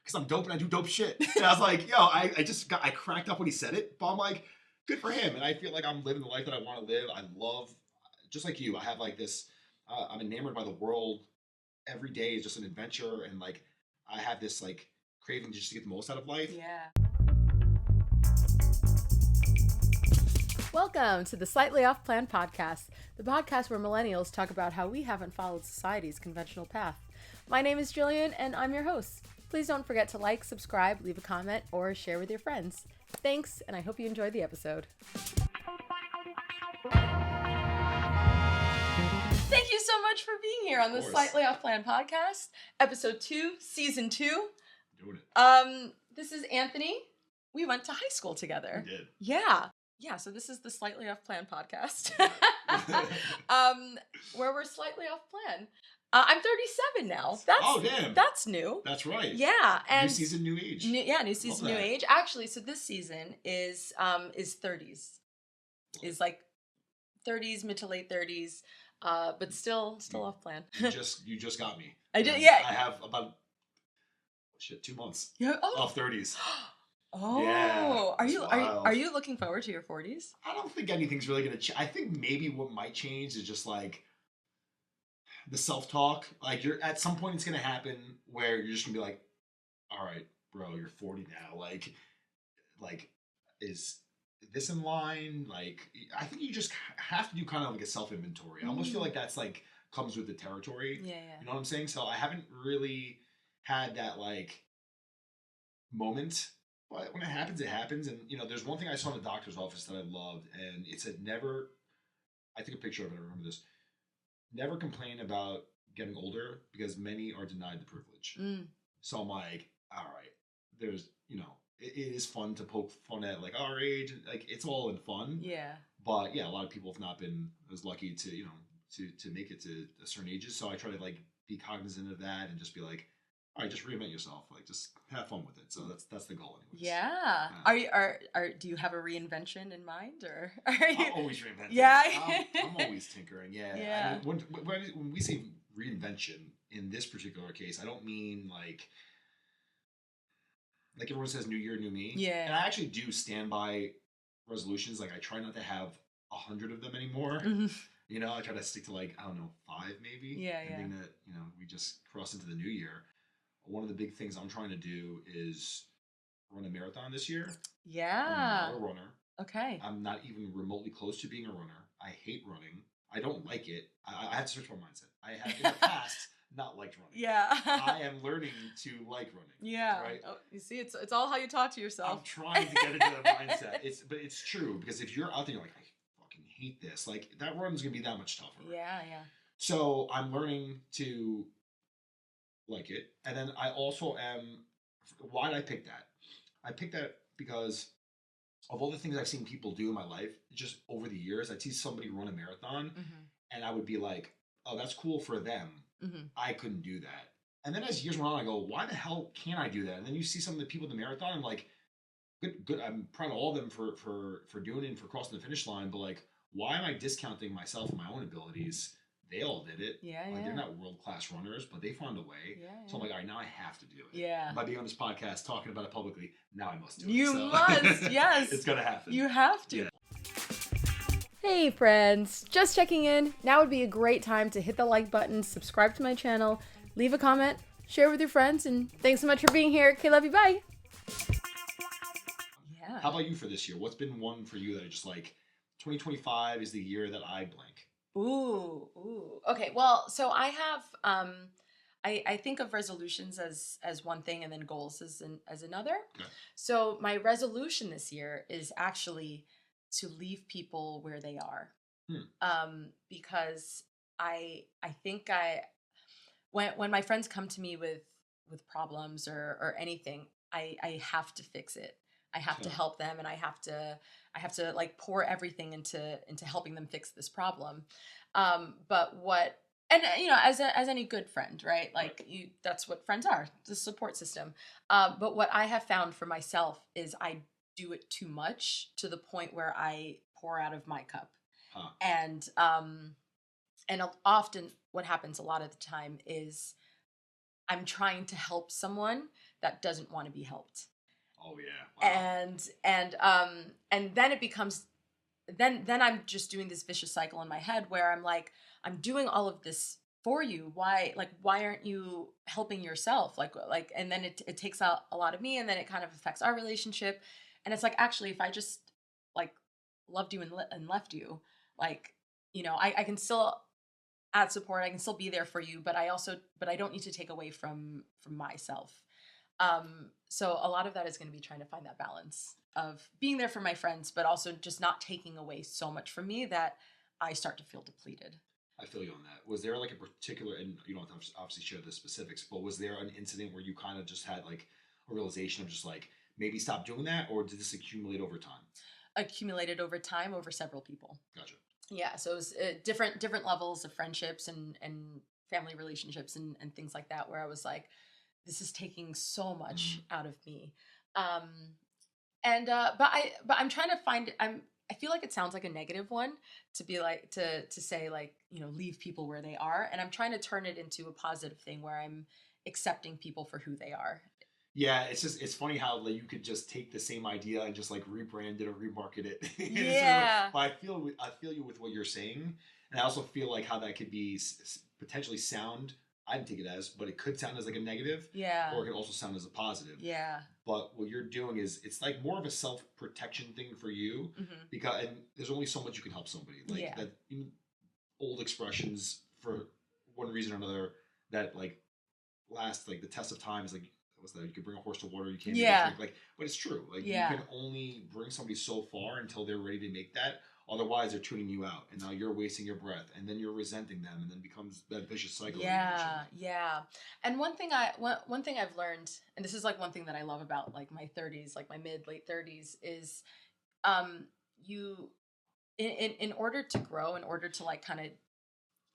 because I'm dope and I do dope shit. And I was like, yo, I cracked up when he said it, but I'm like, good for him. And I feel like I'm living the life that I want to live. I love, just like you, I have like this, I'm enamored by the world. Every day is just an adventure. And like, I have this like craving just to get the most out of life. Yeah. Welcome to the Slightly Off Plan podcast, the podcast where millennials talk about how we haven't followed society's conventional path. My name is Jillian, and I'm your host. Please don't forget to like, subscribe, leave a comment, or share with your friends. Thanks, and I hope you enjoy the episode. Thank you so much for being here on the Slightly Off Plan podcast, episode 2, season 2. Doing it. This is Anthony. We went to high school together. We did. Yeah, so this is the Slightly Off Plan podcast, where we're slightly off plan. I'm 37 now. Damn. That's new. That's right. Yeah, and new season, new age. New season, new age. Actually, so this season is 30s, is like 30s, mid to late 30s, but still off plan. You just got me. I did. Yeah. I have about 2 months. Yeah. Off 30s. Oh, yeah, are you looking forward to your 40s? I don't think anything's really gonna change. I think maybe what might change is just like the self-talk. Like you're at some point it's gonna happen where you're just gonna be like, all right, bro, you're 40 now. Like is this in line? Like I think you just have to do kind of like a self-inventory. I almost feel like that's like comes with the territory. Yeah. You know what I'm saying? So I haven't really had that like moment. But when it happens, it happens. And, you know, there's one thing I saw in the doctor's office that I loved. And it said I took a picture of it, I remember this. Never complain about getting older because many are denied the privilege. So I'm like, all right, there's, you know, it is fun to poke fun at like our age. Like it's all in fun. Yeah. But yeah, a lot of people have not been as lucky to, you know, to make it to a certain ages. So I try to like be cognizant of that and just be like, all right, just reinvent yourself. Like, just have fun with it. So that's the goal, anyways. Yeah. Do you have a reinvention in mind, or are you? I'm always reinventing. Yeah. I'm always tinkering. Yeah. Yeah. I mean, when we say reinvention in this particular case, I don't mean like everyone says "New Year, new me." Yeah. And I actually do stand by resolutions. Like, I try not to have 100 of them anymore. Mm-hmm. You know, I try to stick to like 5 maybe. Yeah. Being that we just crossed into the new year. One of the big things I'm trying to do is run a marathon this year. Yeah. I'm not a runner. Okay. I'm not even remotely close to being a runner. I hate running. I don't like it. I have to switch my mindset. I have in the past not liked running. Yeah. I am learning to like running. Yeah. Right. Oh, you see, it's all how you talk to yourself. I'm trying to get into the mindset. But it's true because if you're out there, you're like, I fucking hate this. Like that run's gonna be that much tougher. Yeah. So I'm learning to like it. And then I also why did I pick that? I picked that because of all the things I've seen people do in my life, just over the years, I'd see somebody run a marathon and I would be like, oh, that's cool for them. I couldn't do that. And then as years went on, I go, why the hell can't I do that? And then you see some of the people in the marathon, I'm like, good. I'm proud of all of them for doing it and for crossing the finish line. But like, why am I discounting myself and my own abilities? They all did it. Yeah. They're not world-class runners, but they found a way. Yeah. So I'm like, all right, now I have to do it. Yeah. By being on this podcast, talking about it publicly, now I must do it. You must, yes. It's going to happen. You have to. Yeah. Hey friends, just checking in. Now would be a great time to hit the like button, subscribe to my channel, leave a comment, share with your friends, and thanks so much for being here. Okay, love you, bye. Yeah. How about you for this year? What's been one for you that I just like, 2025 is the year that I blank? Ooh. Okay, well, so I have, I think of resolutions as one thing and then goals as another. Okay. So my resolution this year is actually to leave people where they are. Because I think when my friends come to me with problems or anything, I have to fix it. I have to help them, and I have to like pour everything into helping them fix this problem. As any good friend, right? Like that's what friends are, the support system. But what I have found for myself is I do it too much to the point where I pour out of my cup. And often what happens a lot of the time is I'm trying to help someone that doesn't want to be helped. Oh yeah. Wow. And then it becomes, then I'm just doing this vicious cycle in my head where I'm like, I'm doing all of this for you. Why aren't you helping yourself? And then it takes out a lot of me, and then it kind of affects our relationship. And it's like, actually, if I just like loved you and left you, like, I can still add support. I can still be there for you, but I don't need to take away from myself. So a lot of that is going to be trying to find that balance of being there for my friends, but also just not taking away so much from me that I start to feel depleted. I feel you on that. Was there like a particular, and you don't have to obviously share the specifics, but was there an incident where you kind of just had like a realization of just like maybe stop doing that, or did this accumulate over time? Accumulated over time, over several people. Gotcha. Yeah, so it was different levels of friendships and family relationships and things like that, where I was like, this is taking so much out of me. But I'm trying to find, I feel like it sounds like a negative one to be like, to say like, leave people where they are. And I'm trying to turn it into a positive thing where I'm accepting people for who they are. Yeah, it's funny how like you could just take the same idea and just like rebrand it or remarket it. Yeah. But I feel you with what you're saying, and I also feel like how that could be potentially sound. I didn't take it as, but it could sound as like a negative. Yeah. Or it could also sound as a positive. Yeah. But what you're doing is it's like more of a self-protection thing for you, because and there's only so much you can help somebody. Like that old expressions for one reason or another that like last like the test of time is like, what's that? You can bring a horse to water, you can't make a drink. Like, but it's true. Like you can only bring somebody so far until they're ready to make that. Otherwise, they're tuning you out, and now you're wasting your breath, and then you're resenting them, and then becomes that vicious cycle. Yeah. And one thing I've learned, and this is like one thing that I love about like my 30s, like my late 30s, is you in order to grow, in order to like kind of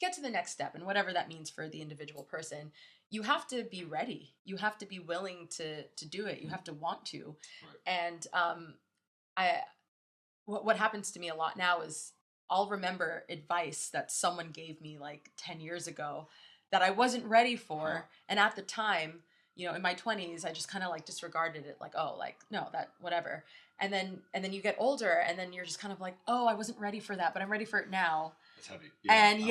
get to the next step, and whatever that means for the individual person, you have to be ready. You have to be willing to do it. You have to want to. Right. And what happens to me a lot now is I'll remember advice that someone gave me like 10 years ago that I wasn't ready for. And at the time, in my 20s, I just kind of like disregarded it. Like, oh, like, no, that whatever. And then you get older, and then you're just kind of like, oh, I wasn't ready for that, but I'm ready for it now. That's heavy. And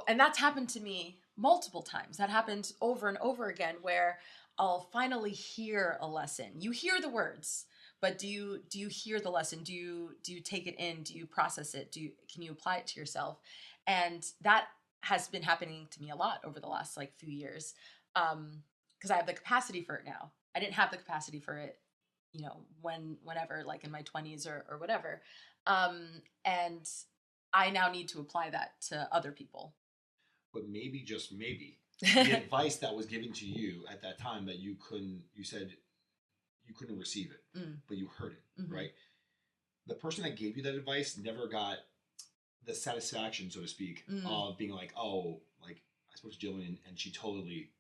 and that's happened to me multiple times. That happens over and over again, where I'll finally hear a lesson. You hear the words, but do you hear the lesson? Do you take it in? Do you process it? Can you apply it to yourself? And that has been happening to me a lot over the last like few years, because I have the capacity for it now. I didn't have the capacity for it, whenever, like in my 20s or whatever. And I now need to apply that to other people. But maybe, just maybe, the advice that was given to you at that time that you said you couldn't receive it, but you heard it, right? The person that gave you that advice never got the satisfaction, so to speak, of being like, oh, like I spoke to Jillian and she totally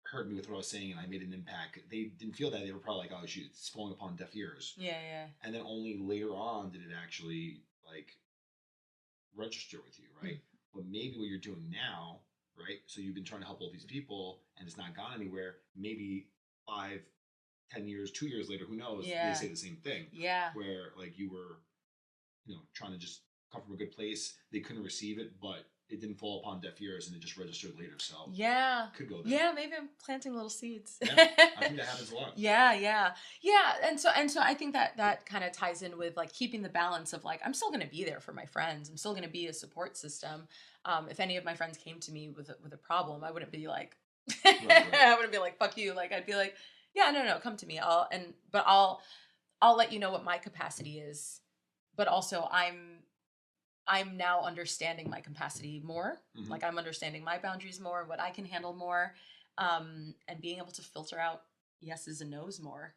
heard me with what I was saying and I made an impact. They didn't feel that. They were probably like, oh, it's falling upon deaf ears. Yeah. And then only later on did it actually like register with you, right? But maybe what you're doing now, right? So you've been trying to help all these people and it's not gone anywhere. Maybe 5, 10 years, 2 years later, who knows? They say the same thing. Yeah. Where like you were, trying to just come from a good place. They couldn't receive it, but it didn't fall upon deaf ears and it just registered later. So could go there. Yeah, maybe I'm planting little seeds. Yeah, I think that happens a lot. Yeah. And so I think that kind of ties in with like keeping the balance of like, I'm still going to be there for my friends. I'm still going to be a support system. If any of my friends came to me with a problem, I wouldn't be like, right. I wouldn't be like, fuck you. Like, I'd be like, yeah, no, come to me. I'll let you know what my capacity is. But also I'm now understanding my capacity more. Like I'm understanding my boundaries more, what I can handle more, and being able to filter out yeses and nos more.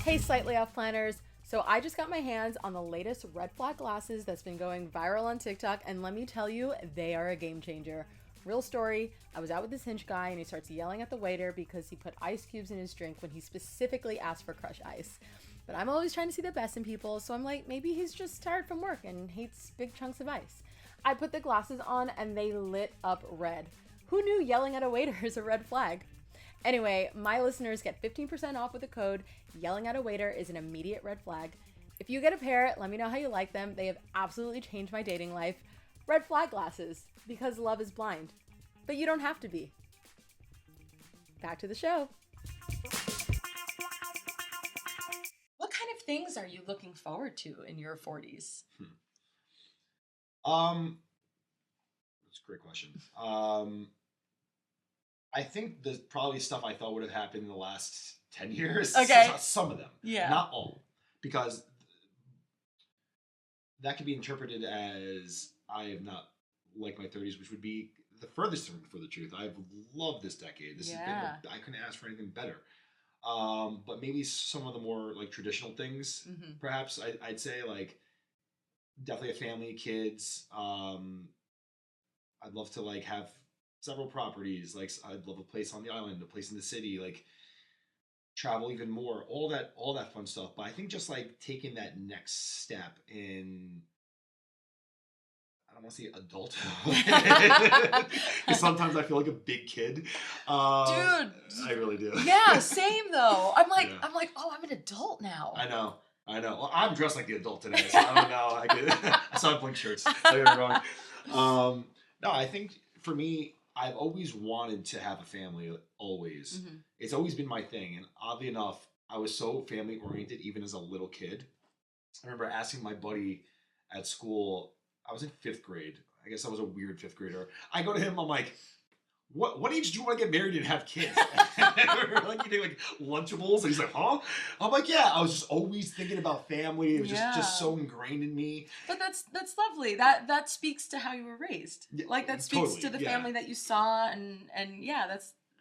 Hey, Slightly Off Planners. So I just got my hands on the latest red flag glasses that's been going viral on TikTok, and let me tell you, they are a game changer. Real story, I was out with this Hinge guy and he starts yelling at the waiter because he put ice cubes in his drink when he specifically asked for crushed ice. But I'm always trying to see the best in people, so I'm like, maybe he's just tired from work and hates big chunks of ice. I put the glasses on and they lit up red. Who knew yelling at a waiter is a red flag? Anyway, my listeners get 15% off with the code yelling at a waiter is an immediate red flag. If you get a pair, let me know how you like them. They have absolutely changed my dating life. Red flag glasses, because love is blind. But you don't have to be. Back to the show. What kind of things are you looking forward to in your 40s? That's a great question. I think there's probably stuff I thought would have happened in the last 10 years. Okay. Some of them. Yeah. Not all. Because that could be interpreted as I have not liked my 30s, which would be the furthest thing for the truth. I've loved this decade. This has been, I couldn't ask for anything better. But maybe some of the more like traditional things, perhaps I'd say like definitely a family, kids. I'd love to like have several properties. Like I'd love a place on the island, a place in the city, like travel even more, all that fun stuff. But I think just like taking that next step in, I don't want to say adulthood. Sometimes I feel like a big kid. Dude. I really do. Yeah, same though. I'm like, oh, I'm an adult now. I know. Well, I'm dressed like the adult today, so I don't know. I saw blink shirts. Don't get me wrong. No, I think for me, I've always wanted to have a family, always. It's always been my thing. And oddly enough, I was so family oriented even as a little kid. I remember asking my buddy at school, I was in 5th grade. I guess I was a weird 5th grader. I go to him, I'm like, what age do you want to get married and have kids? Like eating like Lunchables. And he's like, huh? I'm like, yeah. I was just always thinking about family. It was just so ingrained in me. But that's lovely. That speaks to how you were raised. Like that speaks to the family that you saw, and yeah,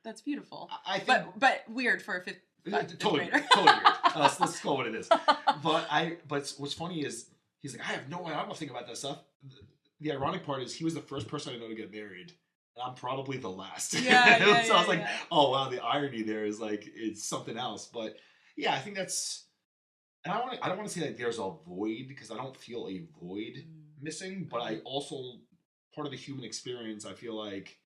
that's beautiful. I think, but weird for a fifth totally grader. Totally weird. Let's call it what it is. But what's funny is he's like, I have no idea. I don't think about that stuff. The ironic part is he was the first person I know to get married. I'm probably the last. So I was like, oh wow, the irony there is like it's something else. But yeah, I think that's, and I don't want to say that there's a void, because I don't feel a void missing, but I also, part of the human experience, I feel like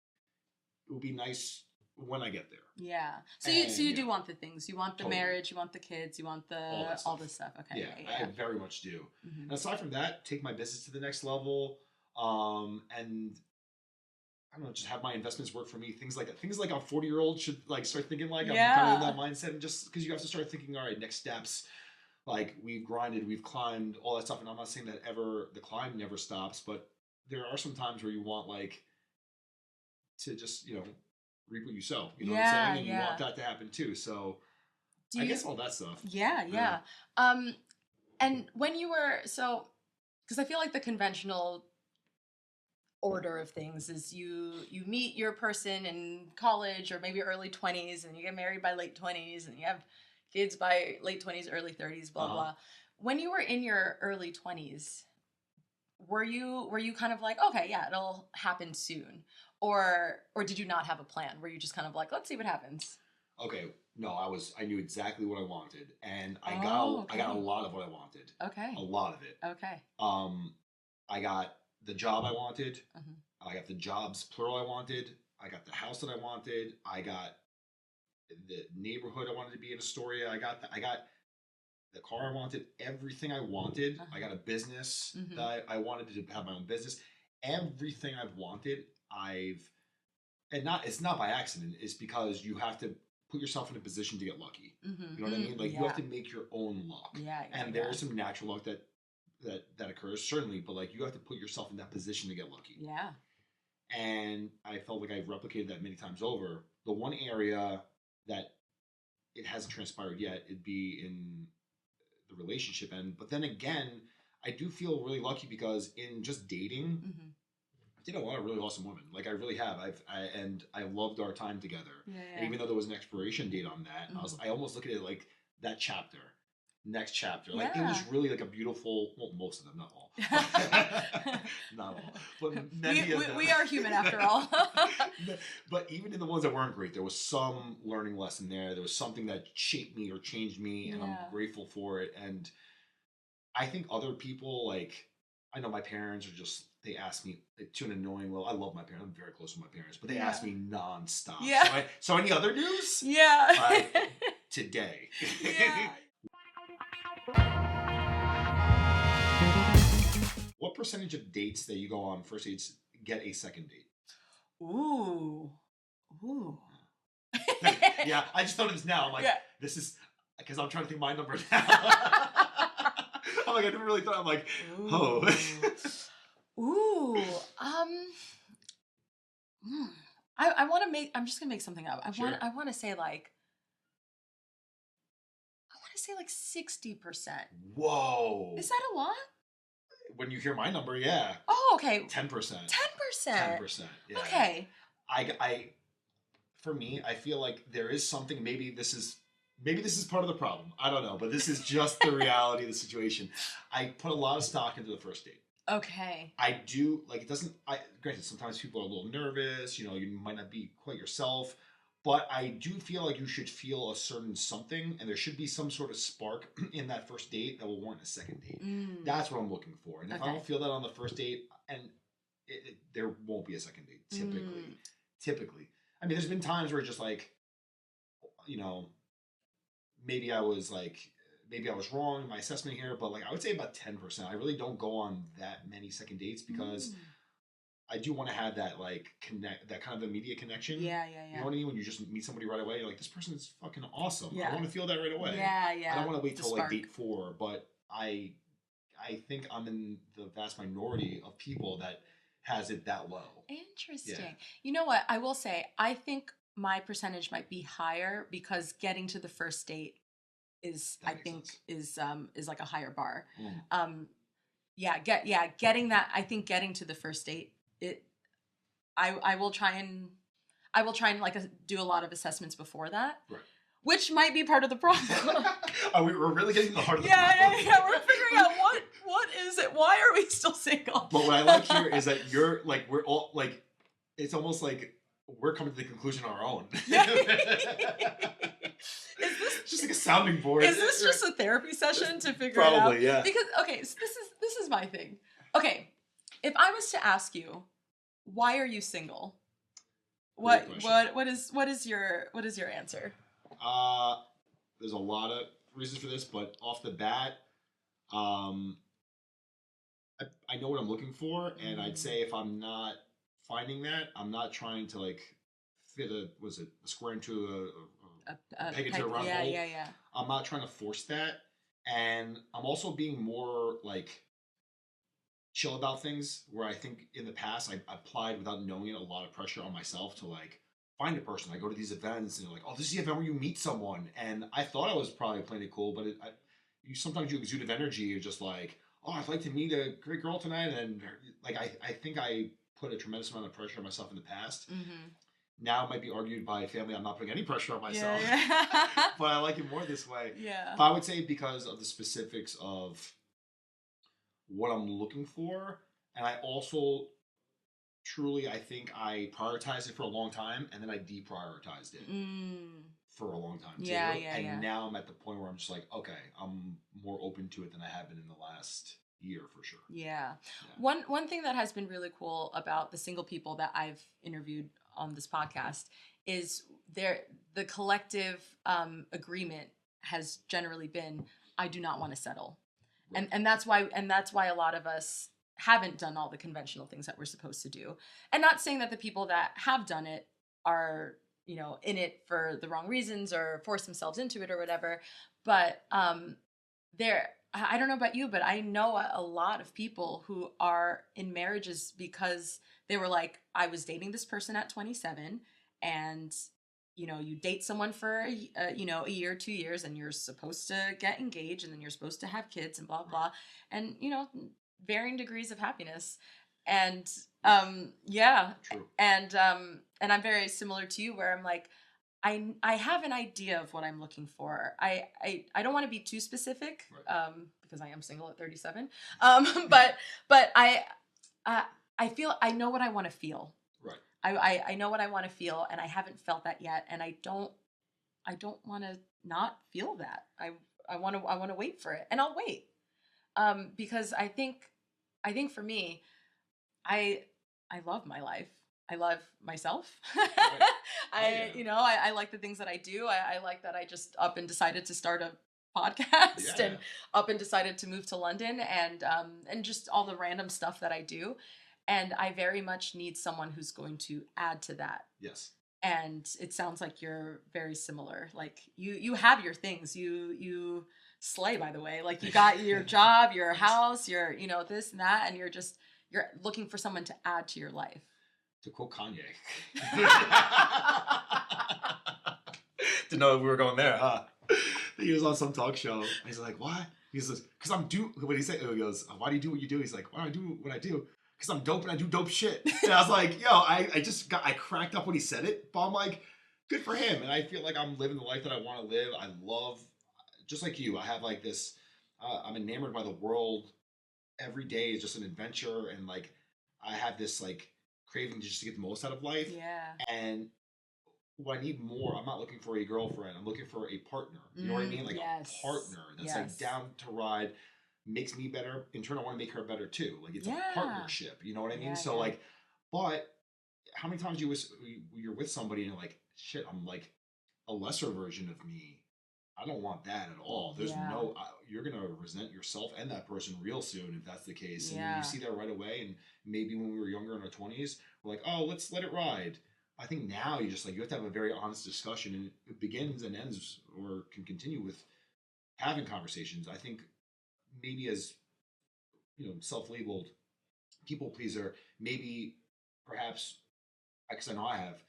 it would be nice when I get there. Yeah. So you do want the things. You want the marriage, you want the kids, you want the all this stuff. Okay. Yeah, I very much do. And aside from that, take my business to the next level. And I don't know, just have my investments work for me. Things like a 40-year-old should like start thinking like. I'm kind of in that mindset, and just because you have to start thinking, all right, next steps. Like we've grinded, we've climbed, all that stuff. And I'm not saying that the climb never stops, but there are some times where you want like to just, reap what you sow. You know what I'm saying? And you want that to happen too. So I guess all that stuff. Yeah. And when you were, because I feel like the conventional order of things is you meet your person in college or maybe early 20s, and you get married by late 20s, and you have kids by late 20s, early 30s, blah blah. When you were in your early 20s, were you kind of like, okay, yeah, it'll happen soon, or did you not have a plan? Were you just kind of like, let's see what happens? Okay, no, I knew exactly what I wanted, and I got a lot of what I wanted. Okay, a lot of it. Okay. I got the job I wanted. I got the jobs plural I wanted. I got the house that I wanted. I got the neighborhood I wanted to be in Astoria. I got the car I wanted. Everything I wanted. I got a business that I wanted to have my own business. Everything I've wanted, it's not by accident. It's because you have to put yourself in a position to get lucky. You know what I mean? Like you have to make your own luck. And there is some natural luck that occurs, certainly, but like you have to put yourself in that position to get lucky. Yeah. And I felt like I've replicated that many times over. The one area that it hasn't transpired yet, it'd be in the relationship end. But then again, I do feel really lucky because in just dating, I did a lot of really awesome women. Like I really have. I loved our time together. And even though there was an expiration date on that, I almost look at it like that chapter. Next chapter. Like it was really like a beautiful, well, most of them, not all. Not all. But many of them. We are human after all. But even in the ones that weren't great, there was some learning lesson there. There was something that shaped me or changed me, and I'm grateful for it. And I think other people, like, I know my parents are just, they ask me to an annoying level. I love my parents. I'm very close with my parents, but they Yeah. ask me nonstop. Yeah. So any other news? Yeah. Today. Yeah. What percentage of dates that you go on first dates get a second date? Ooh. Yeah, I just thought of this now. I'm like, Yeah. this is because I'm trying to think my number now. I'm like, I never really thought. I'm like, oh. Ooh. I want to make. I'm just gonna make something up. I want to say like. I want to say like 60%. Whoa. Is that a lot? When you hear my number, yeah. Oh, okay. 10%. 10%. 10%. Yeah. Okay. For me, I feel like there is something. Maybe this is part of the problem. I don't know, but this is just the reality of the situation. I put a lot of stock into the first date. Okay. I do, like, it doesn't, granted, sometimes people are a little nervous, you might not be quite yourself, but I do feel like you should feel a certain something, and there should be some sort of spark in that first date that will warrant a second date. That's what I'm looking for. And if I don't feel that on the first date, and there won't be a second date, typically. I mean, there's been times where just like, maybe I was wrong in my assessment here, but like I would say about 10%. I really don't go on that many second dates because I do want to have that like that kind of immediate connection. Yeah. You know what I mean? When you just meet somebody right away, you're like, this person is fucking awesome. Yeah. I want to feel that right away. Yeah. I don't want to wait till like date 4, but I think I'm in the vast minority of people that has it that low. Interesting. Yeah. You know what? I will say, I think my percentage might be higher because getting to the first date is like a higher bar. Getting to the first date, I will try and like do a lot of assessments before that. Right. Which might be part of the problem. We're really getting the heart of the problem. Yeah. We're figuring out what is it? Why are we still single? But what I like here is that you're like, we're all like, it's almost like we're coming to the conclusion on our own. Is this just like a sounding board? Is this just a therapy session to figure Probably, it out? Probably, yeah. Because so this is my thing. Okay, if I was to ask you, why are you single? What is your answer? There's a lot of reasons for this, but off the bat, I know what I'm looking for, and I'd say if I'm not finding that, I'm not trying to like fit a square into a peg into a round hole. Yeah. I'm not trying to force that, and I'm also being more like chill about things. Where I think in the past I applied without knowing it a lot of pressure on myself to like find a person. I go to these events and you're like, oh, this is the event where you meet someone, and I thought I was probably playing it cool, but sometimes you exude of energy. You're just like, oh, I'd like to meet a great girl tonight, and like I think I put a tremendous amount of pressure on myself in the past. Now it might be argued by family I'm not putting any pressure on myself, but I like it more this way. Yeah. But I would say because of the specifics of what I'm looking for, and I also truly, I think I prioritized it for a long time, and then I deprioritized it for a long time too. And now I'm at the point where I'm just like, okay, I'm more open to it than I have been in the last year for sure. Yeah. One thing that has been really cool about the single people that I've interviewed on this podcast is the collective agreement has generally been, I do not want to settle. Right. And that's why a lot of us haven't done all the conventional things that we're supposed to do. And not saying that the people that have done it are, in it for the wrong reasons or force themselves into it or whatever. But I don't know about you, but I know a lot of people who are in marriages because they were like, I was dating this person at 27, and you date someone for a year, 2 years, and you're supposed to get engaged, and then you're supposed to have kids and blah blah, and varying degrees of happiness. And True. And I'm very similar to you, where I'm like, I have an idea of what I'm looking for. I don't want to be too specific, right. Because I am single at 37. But I feel I know what I want to feel. Right. I know what I want to feel, and I haven't felt that yet, and I don't want to not feel that. I want to wait for it, and I'll wait. Because I think for me, I love my life. I love myself. Right. I, Yeah. you know, I like the things that I do. I like that I just up and decided to start a podcast Yeah. and up and decided to move to London and just all the random stuff that I do. And I very much need someone who's going to add to that. Yes. And it sounds like you're very similar. Like you have your things. You slay, by the way. Like you got your job, your house, your, you know, this and that, and you're looking for someone to add to your life. To quote Kanye. Didn't know we were going there, huh? He was on some talk show. And he's like, "What?" He says, "Because I'm do." What he say? He goes, "Why do you do what you do?" He's like, "Why do I do what I do? Because I'm dope and I do dope shit." And I was like, "Yo, I cracked up when he said it." But I'm like, good for him. And I feel like I'm living the life that I want to live. I love, just like you. I have like this. I'm enamored by the world. Every day is just an adventure, and like I have this like craving just to get the most out of life. Yeah. And what I need more, I'm not looking for a girlfriend. I'm looking for a partner. You know what I mean? Like yes. a partner that's like down to ride, makes me better. In turn, I want to make her better too. Like it's a partnership. You know what I mean? So like, but how many times you're with somebody and you're like, shit, I'm like a lesser version of me. I don't want that at all. There's no, you're going to resent yourself and that person real soon if that's the case. And you see that right away. And maybe when we were younger in our 20s, we're like, oh, let's let it ride. I think now you just like, you have to have a very honest discussion, and it begins and ends or can continue with having conversations. I think maybe as, you know, self-labeled people pleaser, maybe perhaps, because I know I have,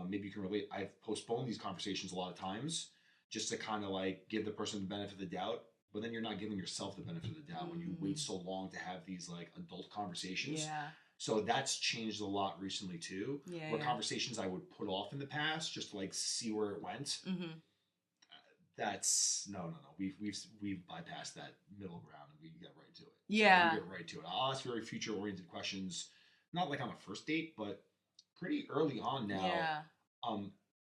maybe you can relate. I've postponed these conversations a lot of times just to kind of like give the person the benefit of the doubt, but then you're not giving yourself the benefit of the doubt when you wait so long to have these like adult conversations. Yeah. So that's changed a lot recently too. Yeah. Where conversations I would put off in the past just to like see where it went. Mm-hmm. That's no. We've bypassed that middle ground and we get right to it. Yeah. So we get right to it. I'll ask very future oriented questions, not like on a first date, but pretty early on now. Yeah.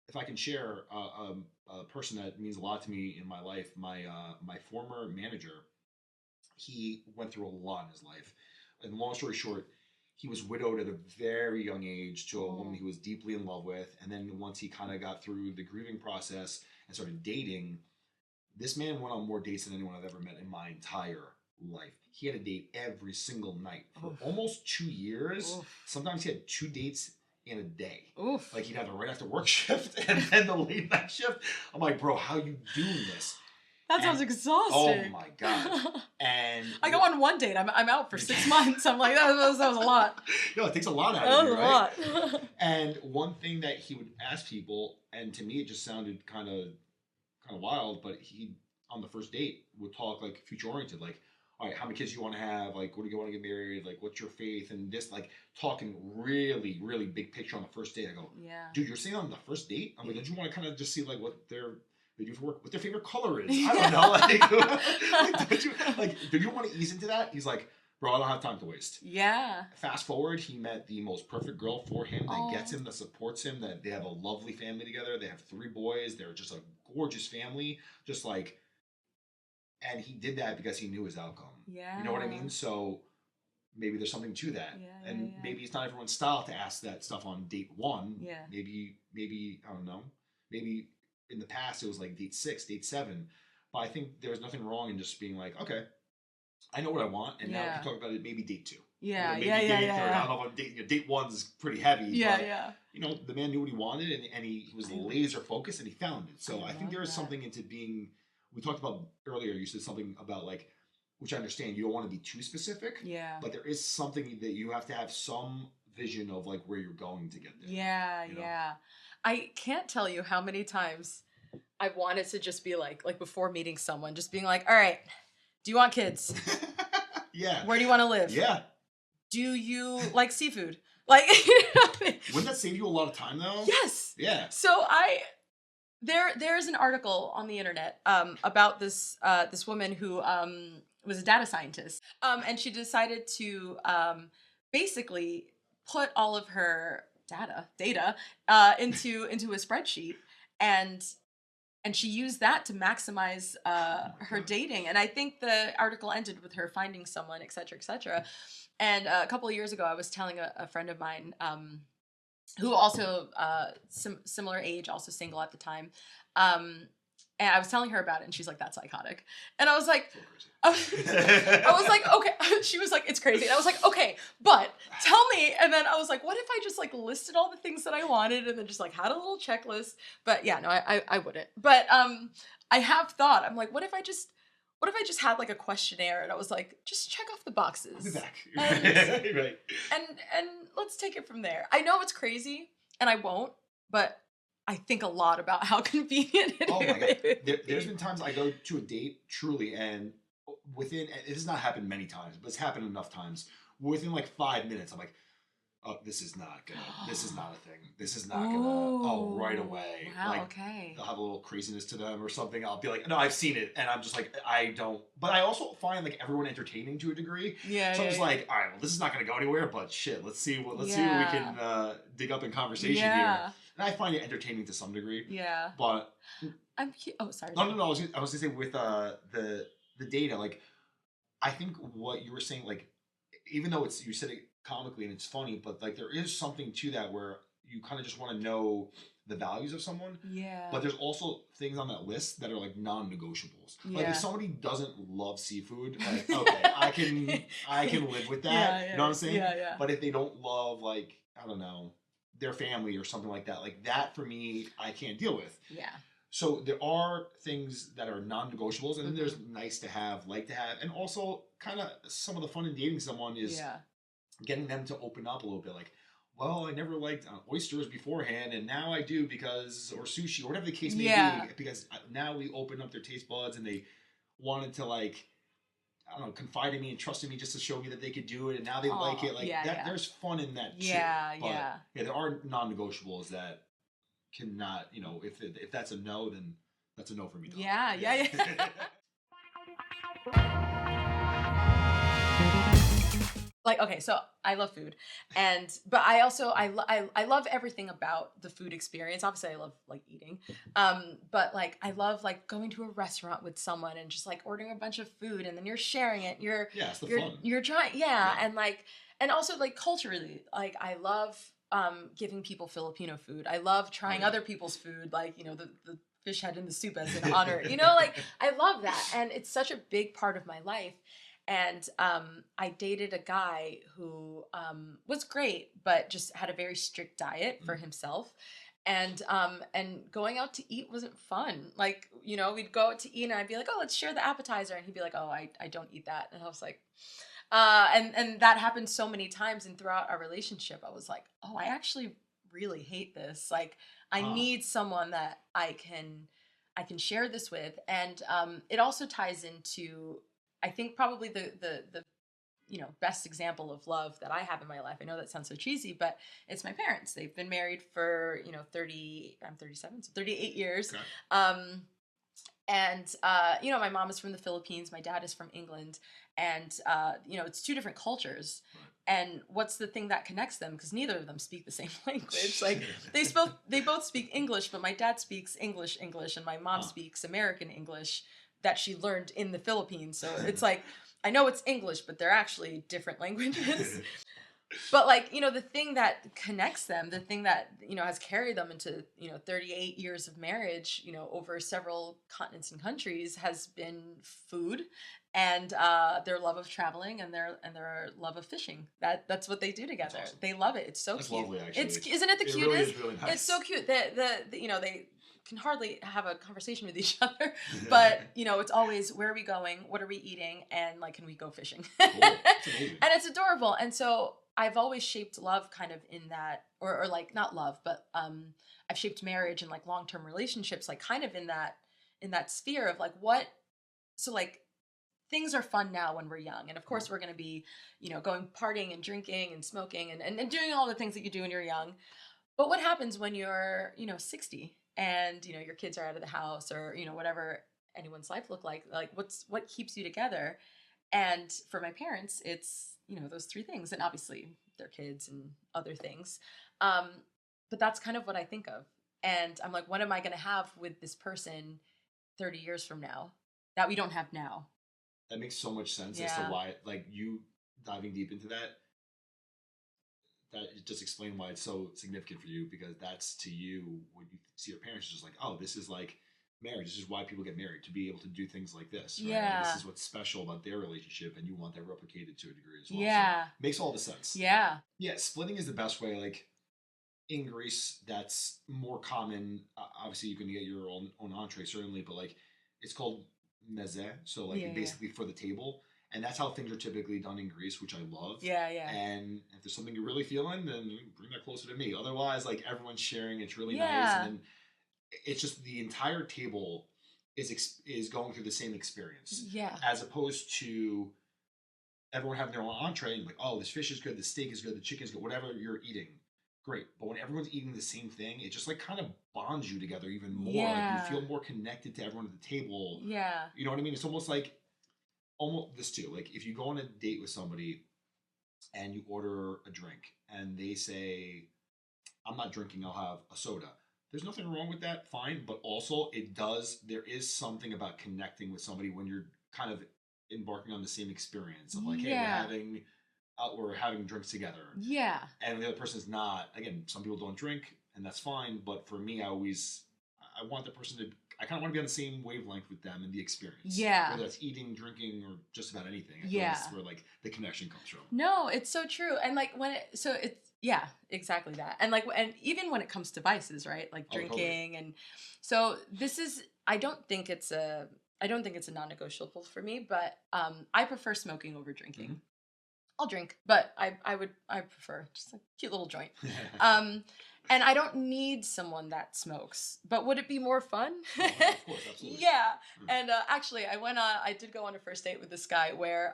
If I can share a person that means a lot to me in my life, my former manager, he went through a lot in his life. And long story short, he was widowed at a very young age to a woman he was deeply in love with. And then once he kind of got through the grieving process and started dating, this man went on more dates than anyone I've ever met in my entire life. He had a date every single night for almost 2 years. Sometimes he had 2 dates in a day. Oof. Like he'd have the right after work shift and then the late night shift. I'm like, bro, how you doing this? That sounds exhausting. Oh my God. And I go on one date. I'm out for 6 months. I'm like, that was a lot. No, it takes a lot out of you, right? Lot. And one thing that he would ask people, and to me it just sounded kind of wild, but he on the first date would talk like future oriented, like, all right, how many kids do you want to have? Like, what do you want to get married? Like, what's your faith? And this, like, talking really, really big picture on the first date. I go, dude, you're saying on the first date? I'm like, don't you want to kind of just see, like, what they do for work, what their favorite color is? I don't know. Like, do you want to ease into that? He's like, bro, I don't have time to waste. Yeah. Fast forward, he met the most perfect girl for him that gets him, that supports him, that they have a lovely family together. They have 3 boys. They're just a gorgeous family. Just like, and he did that because he knew his outcome. Yeah. You know what I mean? So maybe there's something to that. Yeah, and maybe it's not everyone's style to ask that stuff on date 1. Yeah. Maybe, I don't know. Maybe in the past it was like date 6, date 7. But I think there's nothing wrong in just being like, okay, I know what I want. And now we talk about it, maybe date 2. Yeah. Maybe date 3. I don't know if date 1 is pretty heavy. Yeah, but, you know, the man knew what he wanted and he was laser focused and he found it. So I think there is something into being. We talked about earlier, you said something about like, which I understand, you don't want to be too specific. Yeah. But there is something that you have to have some vision of like where you're going to get there. Yeah, you know? Yeah. I can't tell you how many times I wanted to just be like before meeting someone, just being like, all right, do you want kids? Yeah. Where do you want to live? Yeah. Do you like seafood? Like, wouldn't that save you a lot of time though? Yes. Yeah. So there's an article on the internet about this woman who was a data scientist, and she decided to basically put all of her data into a spreadsheet, and she used that to maximize her dating. And I think the article ended with her finding someone, et cetera, et cetera. And a couple of years ago, I was telling a friend of mine who also similar age, also single at the time. And I was telling her about it, and she's like, "That's psychotic." And I was like, I was like, okay. She was like, "It's crazy." And I was like, "Okay, but tell me." And then I was like, "What if I just like listed all the things that I wanted, and then just like had a little checklist?" But yeah, no, I wouldn't. But I have thought. I'm like, what if I just had like a questionnaire, and I was like, just check off the boxes. I'll be back. And, Right. and let's take it from there. I know it's crazy, and I won't, but I think a lot about how convenient it is. Oh my god. There's been times I go to a date truly, and within, it has not happened many times, but it's happened enough times. Within like 5 minutes, I'm like, oh, this is not a thing. This is not gonna. Oh, right away. Wow. Like, Okay. they'll have a little craziness to them or something. I'll be like, no, I've seen it, and I'm just like, I don't. But I also find like everyone entertaining to a degree. Yeah. So I'm just like, all right, well, this is not gonna go anywhere. But shit, let's see what we can dig up in conversation here. And I find it entertaining to some degree. Yeah. But oh, sorry. No. I was gonna say with the data, like, I think what you were saying, like, even though you said it comically and it's funny, but like there is something to that where you kind of just want to know the values of someone. Yeah. But there's also things on that list that are like non-negotiables. Yeah. Like if somebody doesn't love seafood, like, okay, I can live with that. You know what I'm saying? Yeah. But if they don't love, like, I don't know, their family or something like that for me, I can't deal with. Yeah. So there are things that are non-negotiables, and then there's nice to have, like to have, and also kind of some of the fun in dating someone is getting them to open up a little bit. Like, well, I never liked oysters beforehand, and now I do because, or sushi, or whatever the case may be, because now we open up their taste buds, and they wanted to, like, I don't know, confide in me and trust in me just to show me that they could do it, and now they like it. Like that, there's fun in that too. Yeah, there are non-negotiables that cannot, if that's a no, then that's a no for me. Dog. Yeah. Like, okay, so I love food, but I also I love everything about the food experience. Obviously, I love like eating, but like I love like going to a restaurant with someone and just like ordering a bunch of food, and then you're sharing it. It's the fun. You're trying, and also like culturally, like I love giving people Filipino food. I love trying other people's food, like the fish head in the soup as an honor. Like I love that, and it's such a big part of my life. And I dated a guy who was great, but just had a very strict diet for himself. And going out to eat wasn't fun. Like, we'd go out to eat, and I'd be like, "Oh, let's share the appetizer," and he'd be like, "Oh, I don't eat that." And I was like, and that happened so many times, and throughout our relationship, I was like, "Oh, I actually really hate this. Like, I need someone that I can share this with." And it also ties into, I think, probably the best example of love that I have in my life. I know that sounds so cheesy, but it's my parents. They've been married for 30. I'm 37, so 38 years. Okay. And my mom is from the Philippines. My dad is from England, and it's two different cultures. And what's the thing that connects them? Because neither of them speak the same language. Like they both speak English, but my dad speaks English, and my mom speaks American English that she learned in the Philippines. So it's like, I know it's English, but they're actually different languages. But like, the thing that connects them, the thing that, has carried them into, 38 years of marriage, over several continents and countries, has been food and their love of traveling and their love of fishing. That's what they do together. Awesome. They love it. It's so cute. Lovely, actually. Isn't it the cutest? Really is really nice. It's so cute. They can hardly have a conversation with each other, but it's always, where are we going, what are we eating, and like, can we go fishing? Cool. That's amazing. And it's adorable. And so I've always shaped love kind of in that, or like, not love, but I've shaped marriage and like long-term relationships like kind of in that sphere of like, like things are fun now when we're young, and of course we're going to be going partying and drinking and smoking and doing all the things that you do when you're young. But what happens when you're 60 and your kids are out of the house, or whatever anyone's life look like what keeps you together? And for my parents, it's those three things, and obviously their kids and other things, but that's kind of what I think of. And I'm like, what am I going to have with this person 30 years from now that we don't have now? That makes so much sense as to why, like, you diving deep into that, just explain why it's so significant for you, because that's to you when you see your parents, it's just like, oh, this is like marriage. This is why people get married, to be able to do things like this. Right? Yeah. Like, this is what's special about their relationship, and you want that replicated to a degree as well. Yeah. So, makes all the sense. Yeah. Yeah, splitting is the best way. Like in Greece, that's more common. Obviously, you can get your own entree, certainly, but like it's called meze, so like basically for the table. And that's how things are typically done in Greece, which I love. Yeah, yeah. And if there's something you're really feeling, then bring that closer to me. Otherwise, like everyone's sharing, it's really nice. And then it's just the entire table is going through the same experience. Yeah. As opposed to everyone having their own entree and like, oh, this fish is good, the steak is good, the chicken is good, whatever you're eating. Great. But when everyone's eating the same thing, it just like kind of bonds you together even more. Yeah. Like you feel more connected to everyone at the table. Yeah. You know what I mean? It's almost like this too. Like if you go on a date with somebody and you order a drink and they say, I'm not drinking, I'll have a soda. There's nothing wrong with that, fine. But also there is something about connecting with somebody when you're kind of embarking on the same experience of like, hey, we're having drinks together. Yeah. And the other person's not. Again, some people don't drink and that's fine. But for me, I want the person to, I kind of want to be on the same wavelength with them in the experience. Yeah. Whether that's eating, drinking, or just about anything. I feel Yeah. like that's where like the connection comes from. No, it's so true. And like yeah, exactly that. And like, and even when it comes to vices, right? Like drinking. Totally. And so I don't think it's a non-negotiable for me, but I prefer smoking over drinking. Mm-hmm. I'll drink, but I prefer just a cute little joint. And I don't need someone that smokes, but would it be more fun? Oh, of course, absolutely. Yeah. And actually I did go on a first date with this guy where,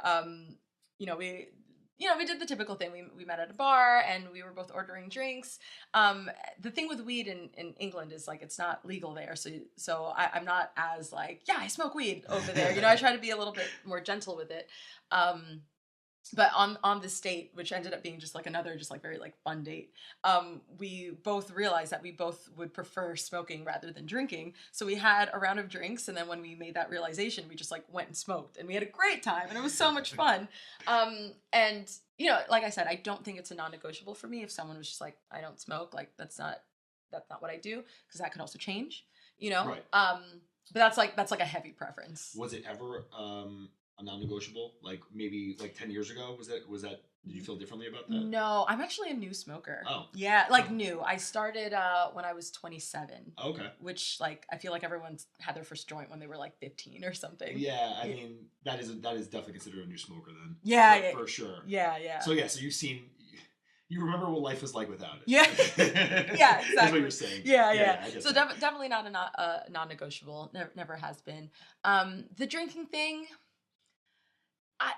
we did the typical thing. We met at a bar and we were both ordering drinks. The thing with weed in England is like, it's not legal there. So I'm not as like, yeah, I smoke weed over there. I try to be a little bit more gentle with it. But on this date, which ended up being just like another just like very like fun date, we both realized that we both would prefer smoking rather than drinking. So we had a round of drinks, and then when we made that realization, we just like went and smoked, and we had a great time, and it was so much fun. And like I said, I don't think it's a non-negotiable for me if someone was just like, I don't smoke, like that's not what I do, because that could also change, Right. But that's like a heavy preference. Was it ever a non-negotiable? Like maybe like 10 years ago? Was that? Did you feel differently about that? No, I'm actually a new smoker. Oh. Yeah, like new. I started when I was 27. Okay. Which like I feel like everyone's had their first joint when they were like 15 or something. Yeah, I mean that is definitely considered a new smoker then. Yeah, for sure. Yeah. So you remember what life was like without it. Yeah. Yeah, exactly. That's what you're saying. Yeah. So definitely not a non-negotiable. Never has been. The drinking thing,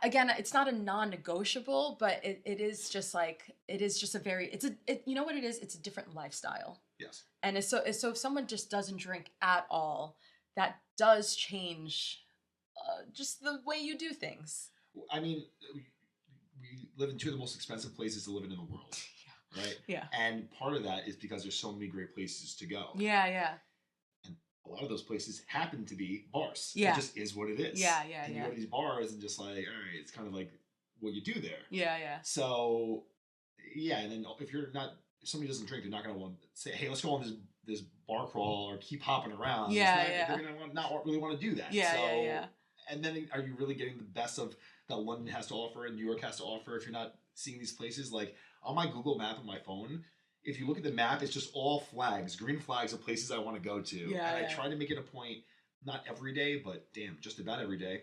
again, it's not a non-negotiable, but it is just a very, you know what it is? It's a different lifestyle. Yes. And so if someone just doesn't drink at all, that does change just the way you do things. I mean, we live in two of the most expensive places to live in the world. Yeah. Right? Yeah. And part of that is because there's so many great places to go. Yeah. And a lot of those places happen to be bars. Yeah. It just is what it is. Yeah. And you go to these bars and just like, all right, it's kind of like what you do there. Yeah. So, yeah, and then if somebody doesn't drink, they're not going to want to say, hey, let's go on this bar crawl or keep hopping around. Yeah. They're going to not really want to do that. Yeah. And then are you really getting the best of that London has to offer and New York has to offer if you're not seeing these places? Like on my Google map on my phone, if you look at the map, it's just all flags, green flags of places I want to go to. Yeah, and I try to make it a point, not every day, but just about every day,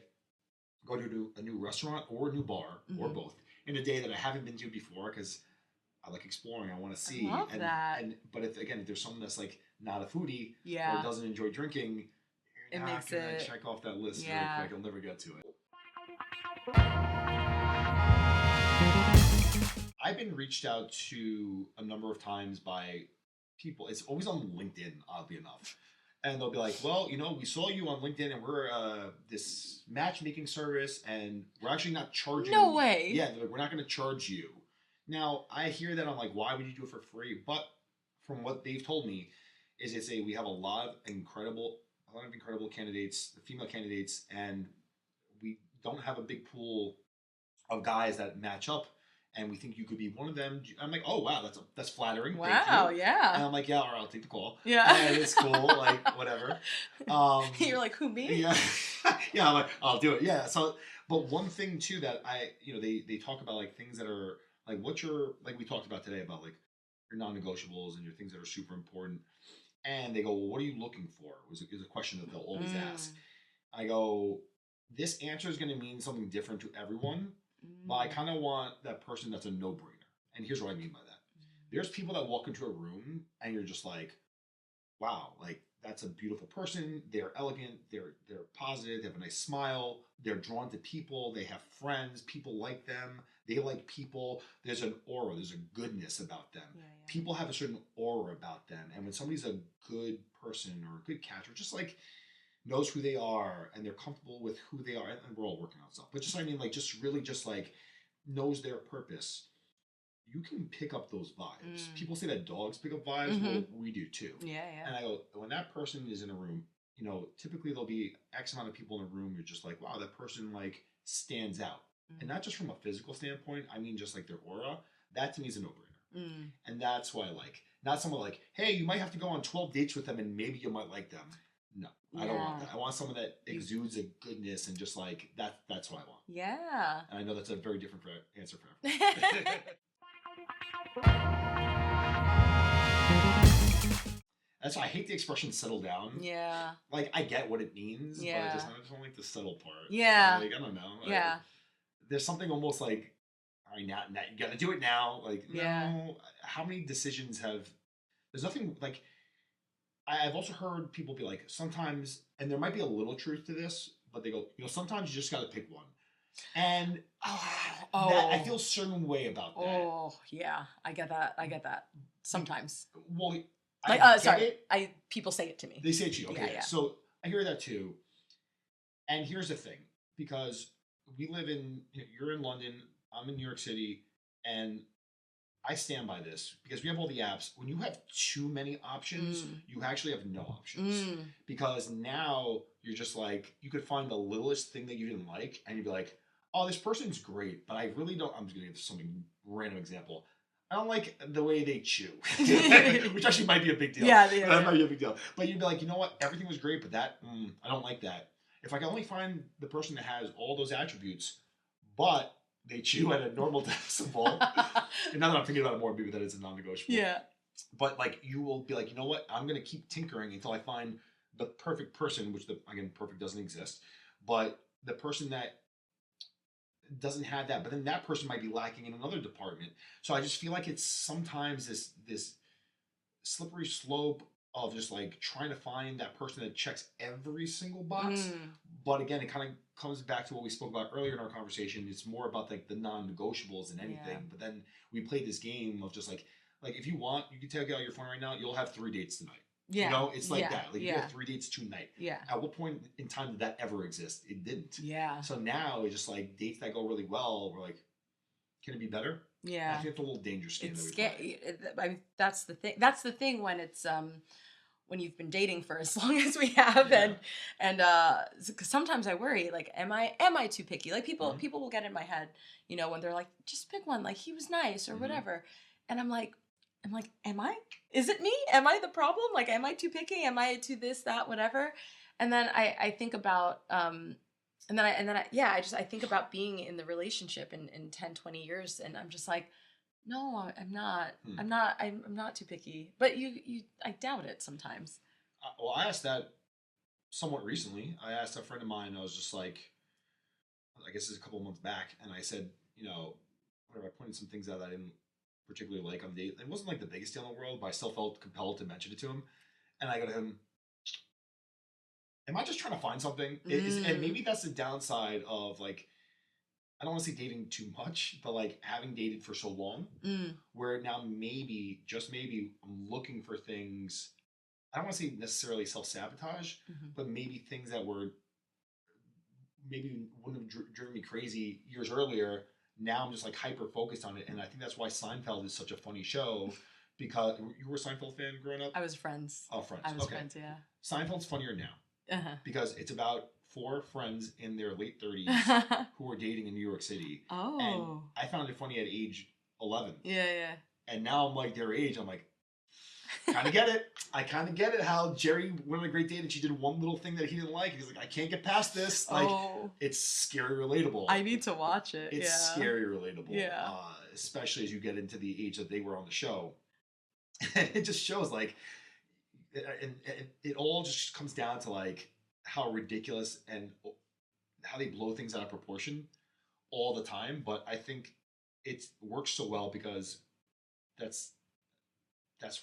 go to a new restaurant or a new bar or both in a day that I haven't been to before because I like exploring. I want to see. I love that. But if there's someone that's like not a foodie or doesn't enjoy drinking, it makes it check off that list really quick. I'll never get to it. I've been reached out to a number of times by people. It's always on LinkedIn, oddly enough. And they'll be like, well, we saw you on LinkedIn and we're this matchmaking service and we're actually not charging. No way. Yeah, we're not going to charge you. Now, I hear that. I'm like, why would you do it for free? But from what they've told me is we have a lot of incredible candidates, female candidates, and we don't have a big pool of guys that match up, and we think you could be one of them. I'm like, oh wow, that's flattering. Wow, thank you. yeah. And I'm like, yeah, all right, I'll take the call. Yeah. And it's cool, like whatever. You're like, who, me? Yeah, yeah. I'm like, I'll do it. Yeah. So, but one thing too that they talk about like things that are like what you're like we talked about today about like your non-negotiables and your things that are super important. And they go, well, what are you looking for? Is a question that they'll always ask. I go, this answer is going to mean something different to everyone, but I kind of want that person that's a no-brainer. And here's what I mean by that. There's people that walk into a room and you're just like, wow, like that's a beautiful person. They're elegant. They're positive. They have a nice smile. They're drawn to people. They have friends. People like them. They like people. There's an aura. There's a goodness about them. Yeah. People have a certain aura about them. And when somebody's a good person or a good catcher, just like knows who they are and they're comfortable with who they are, and we're all working on stuff, but just I mean like just really just like knows their purpose, you can pick up those vibes. People say that dogs pick up vibes. Well, we do too. Yeah. And I go, when that person is in a room, typically there'll be X amount of people in a room. You're just like, wow, that person like stands out. And not just from a physical standpoint. I mean, just like their aura. That to me is a no-brainer. And that's why I like, not someone like, hey, you might have to go on 12 dates with them and maybe you might like them. No, I don't want that. I want someone that exudes a goodness and just like that's what I want. Yeah. And I know that's a very different answer for everyone. That's why I hate the expression settle down. Yeah. Like, I get what it means, yeah. but I just don't like the settle part. Yeah. Like, I don't know. Like, yeah. There's something almost like, all right, now you gotta do it now. Like, no. How many decisions there's nothing, like, I've also heard people be like, sometimes, and there might be a little truth to this, but they go, sometimes you just gotta pick one. And I feel a certain way about that. Oh, yeah. I get that. Sometimes. Well, people say it to me. They say it to you. Okay. Yeah. So I hear that too. And here's the thing, because we live you're in London, I'm in New York City, and I stand by this because we have all the apps. When you have too many options, you actually have no options. Because now you're just like, you could find the littlest thing that you didn't like, and you'd be like, oh, this person's great, but I really don't. I'm just going to give some random example. I don't like the way they chew, which actually might be a big deal. That might be a big deal. But you'd be like, you know what? Everything was great, but that, I don't like that. If I can only find the person that has all those attributes, but they chew at a normal decibel, and now that I'm thinking about it more, maybe that is a non-negotiable. Yeah. But like, you will be like, you know what? I'm going to keep tinkering until I find the perfect person, which again, perfect doesn't exist, but the person that doesn't have that, but then that person might be lacking in another department. So I just feel like it's sometimes this slippery slope of just like trying to find that person that checks every single box. But again, it kind of comes back to what we spoke about earlier in our conversation. It's more about like the non-negotiables than anything. Yeah. But then we played this game of just like if you want, you can take out your phone right now. You'll have 3 dates tonight. Yeah. It's like that. Like you have 3 dates tonight. Yeah. At what point in time did that ever exist? It didn't. Yeah. So now it's just like dates that go really well. We're like, can it be better? Yeah. I think it's a little dangerous game. It's scary. I mean, that's the thing. That's the thing when it's when you've been dating for as long as we have, and cause sometimes I worry, like, am I too picky? Like people will get in my head, when they're like, just pick one, like he was nice or whatever, and I'm like, am I? Is it me? Am I the problem? Like, am I too picky? Am I too this, that, whatever? And then I think about, I think about being in the relationship in 10, 20 years. And I'm just like, no, I'm not. I'm not too picky. But I doubt it sometimes. Well, I asked that somewhat recently. I asked a friend of mine, I was just like, I guess it's a couple of months back. And I said, whatever, I pointed some things out that I didn't particularly like on the date. It wasn't like the biggest deal in the world, but I still felt compelled to mention it to him. And I go to him, am I just trying to find something? And maybe that's the downside of like, I don't want to say dating too much, but like having dated for so long, where now maybe, just maybe, I'm looking for things. I don't want to say necessarily self-sabotage, but maybe things that maybe wouldn't have driven me crazy years earlier. Now I'm just like hyper focused on it, and I think that's why Seinfeld is such a funny show. Because you were a Seinfeld fan growing up. I was Friends. Oh, Friends. I was Friends. Yeah. Seinfeld's funnier now because it's about 4 friends in their late 30s who were dating in New York City. Oh. And I found it funny at age 11. Yeah. And now I'm like their age. I'm like, kind of get it. I kind of get it how Jerry went on a great date and she did one little thing that he didn't like. He's like, I can't get past this. Like, it's scary relatable. I need to watch it. It's scary relatable. Yeah. Especially as you get into the age that they were on the show. And it just shows like, and it all just comes down to like how ridiculous and how they blow things out of proportion all the time. But I think it works so well because that's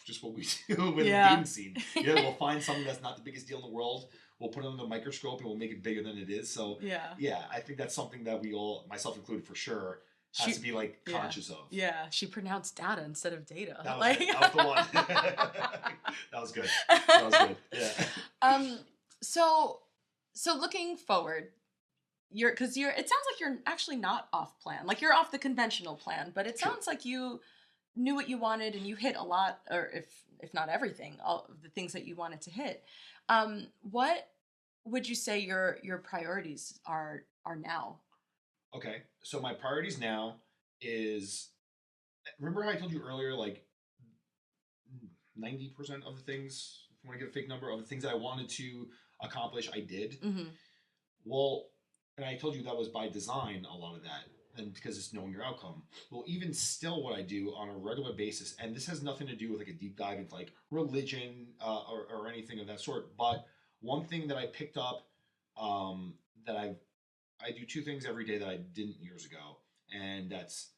just what we do with the dating scene. We'll find something that's not the biggest deal in the world. We'll put it under the microscope and we'll make it bigger than it is. So I think that's something that we all, myself included for sure, has to be like conscious of. Yeah, she pronounced data instead of data. That was, that was the one. That was good. That was good. Yeah. So looking forward, it sounds like you're actually not off plan. Like you're off the conventional plan, but it sounds like you knew what you wanted and you hit a lot, or if not everything, all of the things that you wanted to hit. What would you say your priorities are now? Okay, so my priorities now is, remember how I told you earlier, like 90% of the things, if you want to get a fake number, of the things that I wanted to accomplish, I did. Mm-hmm. Well, and I told you that was by design, a lot of that, and because it's knowing your outcome. Well, even still what I do on a regular basis, and this has nothing to do with like a deep dive into like religion or anything of that sort, but one thing that I picked up that I do 2 things every day that I didn't years ago, and that's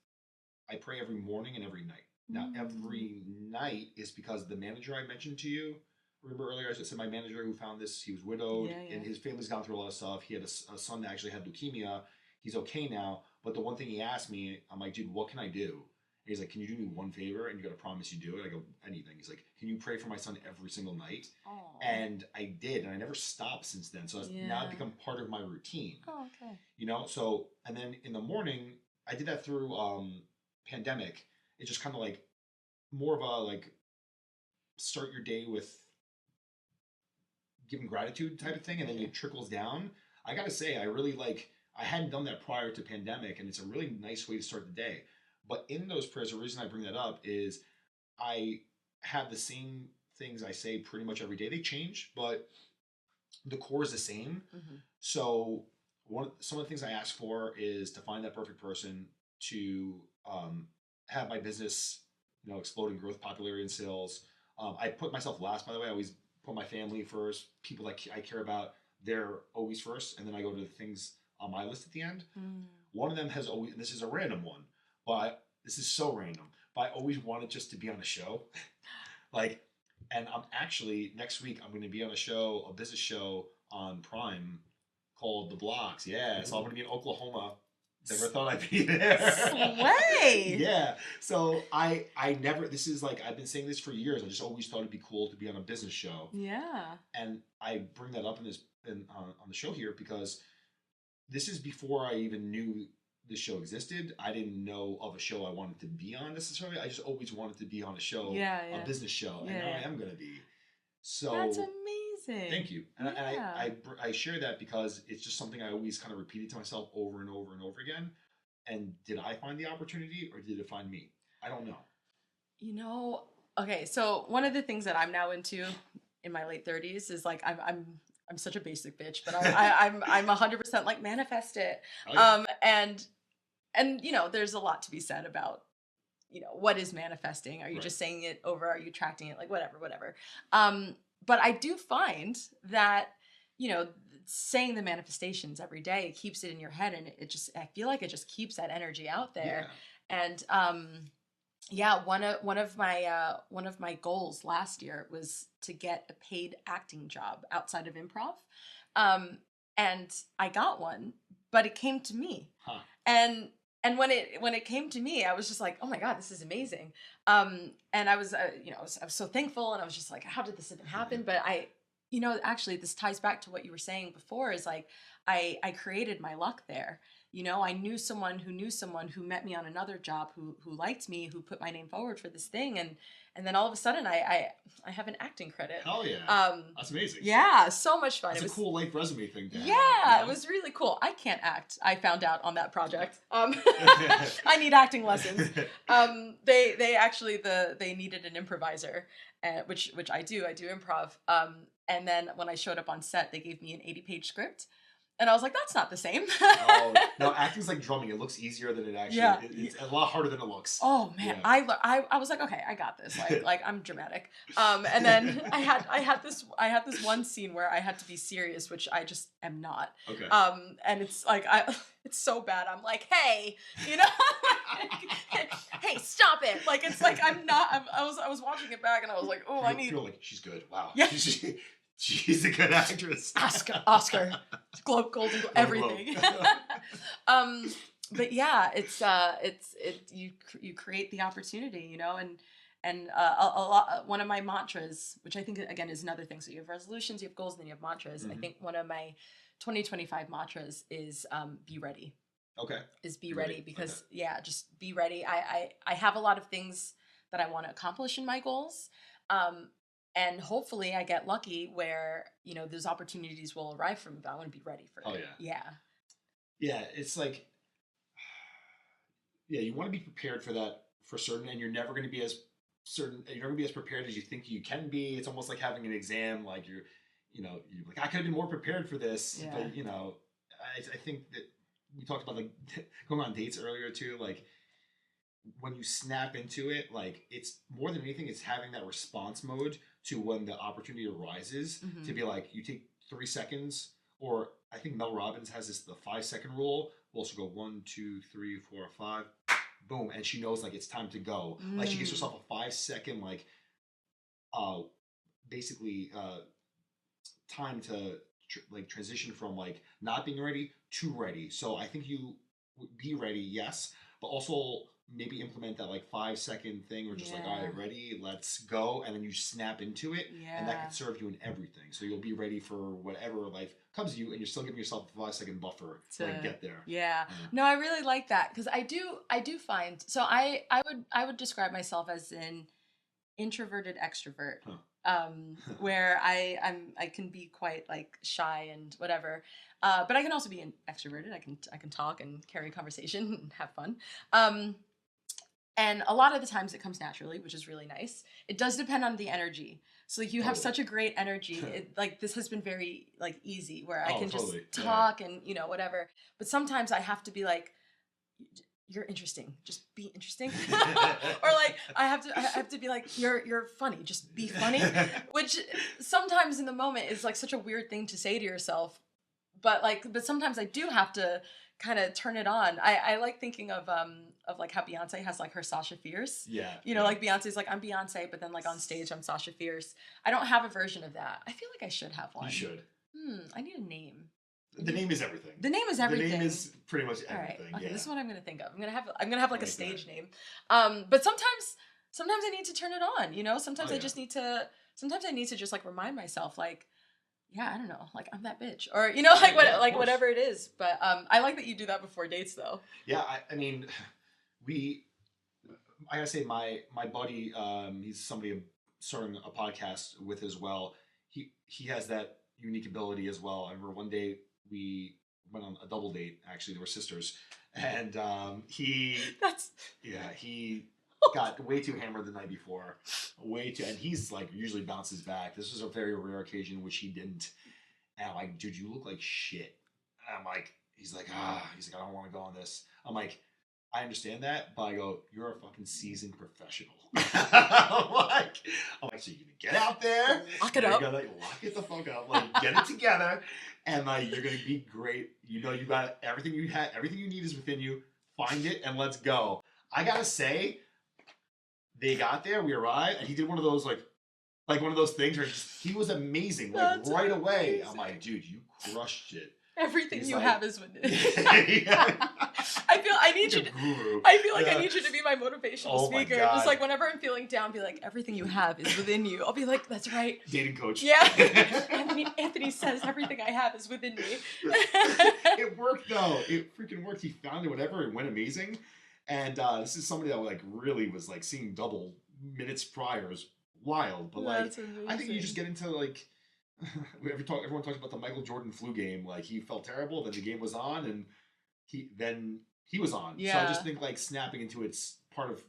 I pray every morning and every night. Now, every night is because the manager I mentioned to you, remember earlier I said my manager who found this, he was widowed, and his family's gone through a lot of stuff. He had a son that actually had leukemia. He's okay now, but the one thing he asked me, I'm like, dude, what can I do? And he's like, can you do me one favor? And you got to promise you do it. I go, anything. He's like, can you pray for my son every single night? Aww. And I did, and I never stopped since then. So it's now become part of my routine. Oh, okay. You know, so, and then in the morning, I did that through pandemic. It just kind of like more of a like start your day with giving gratitude type of thing, and then it trickles down. I gotta say, I really like, I hadn't done that prior to pandemic, and it's a really nice way to start the day. But in those prayers, the reason I bring that up is I have the same things I say pretty much every day. They change, but the core is the same. Mm-hmm. So some of the things I ask for is to find that perfect person, to have my business, explode in growth, popularity, and sales. I put myself last, by the way. I always put my family first. People that I care about, they're always first, and then I go to the things on my list at the end. One of them has always, and this is a random one, but this is so random, but I always wanted just to be on a show. And I'm actually, next week, I'm going to be on a business show on Prime called The Blocks. Yeah, so I'm going to be in Oklahoma. Never thought I'd be there. Slay! Yeah. So I never, this is like, I've been saying this for years. I just always thought it'd be cool to be on a business show. Yeah. And I bring that up on the show here because this is before I even knew this show existed. I didn't know of a show I wanted to be on necessarily. I just always wanted to be on a show, a business show, and now I am going to be. So that's amazing. Thank you. And I share that because it's just something I always kind of repeated to myself over and over and over again. And did I find the opportunity or did it find me? I don't know. Okay, so one of the things that I'm now into in my late 30s is like I'm such a basic bitch, but I'm 100% like manifest it. Oh, yeah. And there's a lot to be said about what is manifesting. Are you just saying it over? Are you attracting it? Like whatever. But I do find that saying the manifestations every day, it keeps it in your head, and I feel like it just keeps that energy out there. Yeah. And one of my goals last year was to get a paid acting job outside of improv. And I got one, but it came to me. Huh. And when it came to me, I was just like, oh my God, this is amazing. And I was so thankful, and I was just like, how did this even happen? But actually this ties back to what you were saying before, is like, I created my luck there. You know, I knew someone who met me on another job who liked me, who put my name forward for this thing, and then all of a sudden I have an acting credit. Hell yeah. That's amazing. Yeah, so much fun. It's a cool life resume thing to have, Yeah, it was really cool. I can't act. I found out on that project. I need acting lessons. They actually they needed an improviser, which I do. I do improv. And then when I showed up on set, they gave me an 80-page script. And I was like, that's not the same. Oh, no, acting's like drumming. It looks easier than it actually It's a lot harder than it looks. Oh, man. Yeah. I was like, okay, I got this. Like I'm dramatic. And then I had this one scene where I had to be serious, which I just am not. Okay. And it's like, it's so bad. I'm like, hey, you know, hey, stop it. Like, it's like, I was watching it back and I was like, oh, You're like, she's good. Wow. Yeah. She's a good actress. Oscar, Globe, Golden Globe, everything. But yeah, it's you create the opportunity, you know, and a lot. One of my mantras, which I think again is another thing. So you have resolutions, you have goals, and then you have mantras. Mm-hmm. I think one of my 2025 mantras is be ready. Okay. Is be ready because just be ready. I have a lot of things that I want to accomplish in my goals. And hopefully I get lucky where, you know, those opportunities will arrive for me, but I want to be ready for it. Oh, yeah. Yeah. Yeah, it's like, you want to be prepared for that for certain, and you're never going to be as prepared as you think you can be. It's almost like having an exam, like you're like, I could have been more prepared for this, but, you know, I think that we talked about like going on dates earlier too, like, when you snap into it, like it's more than anything, it's having that response mode to when the opportunity arises to be like, you take 3 seconds, or I think Mel Robbins has the 5-second rule. We'll also go 1, 2, 3, 4, 5, boom. And she knows like it's time to go. Like she gives herself a 5-second, like, basically, time to transition from like not being ready to ready. So I think you be ready. Yes. But also maybe implement that like 5-second thing, or just like, all right, ready, let's go, and then you snap into it, and that can serve you in everything. So you'll be ready for whatever life comes to you, and you're still giving yourself a 5-second buffer to like get there. Yeah. No, I really like that because I do find, so I would describe myself as an introverted extrovert. Where I can be quite like shy and whatever, but I can also be extroverted. I can talk and carry conversation and have fun. And a lot of the times it comes naturally, which is really nice. It does depend on the energy. So like you have such a great energy. Like this has been very like easy where I can just talk and, you know, whatever. But sometimes I have to be like, you're interesting. Just be interesting. Or like I have to be like, you're funny. Just be funny. Which sometimes in the moment is like such a weird thing to say to yourself. But sometimes I do have to kind of turn it on. I like thinking of like how Beyonce has like her Sasha Fierce. Yeah. You know, like Beyonce's like, I'm Beyonce, but then like on stage I'm Sasha Fierce. I don't have a version of that. I feel like I should have one. You should. I need a name. The name is everything. The name is everything. The name is pretty much everything. All right. Okay, this is what I'm gonna think of. I'm gonna have like a stage name. But sometimes I need to turn it on, you know? Sometimes I need to just like remind myself, like, yeah, I don't know, like I'm that bitch, or you know, like whatever it is. But I like that you do that before dates, though. Yeah, I mean, I gotta say, my buddy, he's somebody I'm starting a podcast with as well. He has that unique ability as well. I remember one day we went on a double date. Actually, they were sisters, and he got way too hammered the night before, and he's like usually bounces back. This was a very rare occasion in which he didn't. And I'm like, dude, you look like shit. And I'm like, he's like, I don't want to go on this. I'm like, I understand that, but I go, you're a fucking seasoned professional. I'm like, so you're gonna get out there, lock it up, lock it the fuck up, like get it together, and like you're gonna be great. You know, you got everything you need is within you. Find it and let's go. I gotta say, they got there, we arrived, and he did one of those like one of those things where he was amazing, like right away. I'm like, dude, you crushed it. Everything He's you like- have is within. Yeah. I need you Like to. a guru. I feel like Yeah. I need you to be my motivational Oh my speaker. God. Just like whenever I'm feeling down, be like, everything you have is within you. I'll be like, that's right. Dating coach. Yeah. Anthony says everything I have is within me. It worked though. It freaking worked. He found it, whatever. It went amazing. And this is somebody that like really was like seeing double minutes prior is wild. But like, That's amazing. I think you just get into like, everyone talks about the Michael Jordan flu game. Like he felt terrible, then the game was on, and he was on. Yeah. So I just think like snapping into it's part of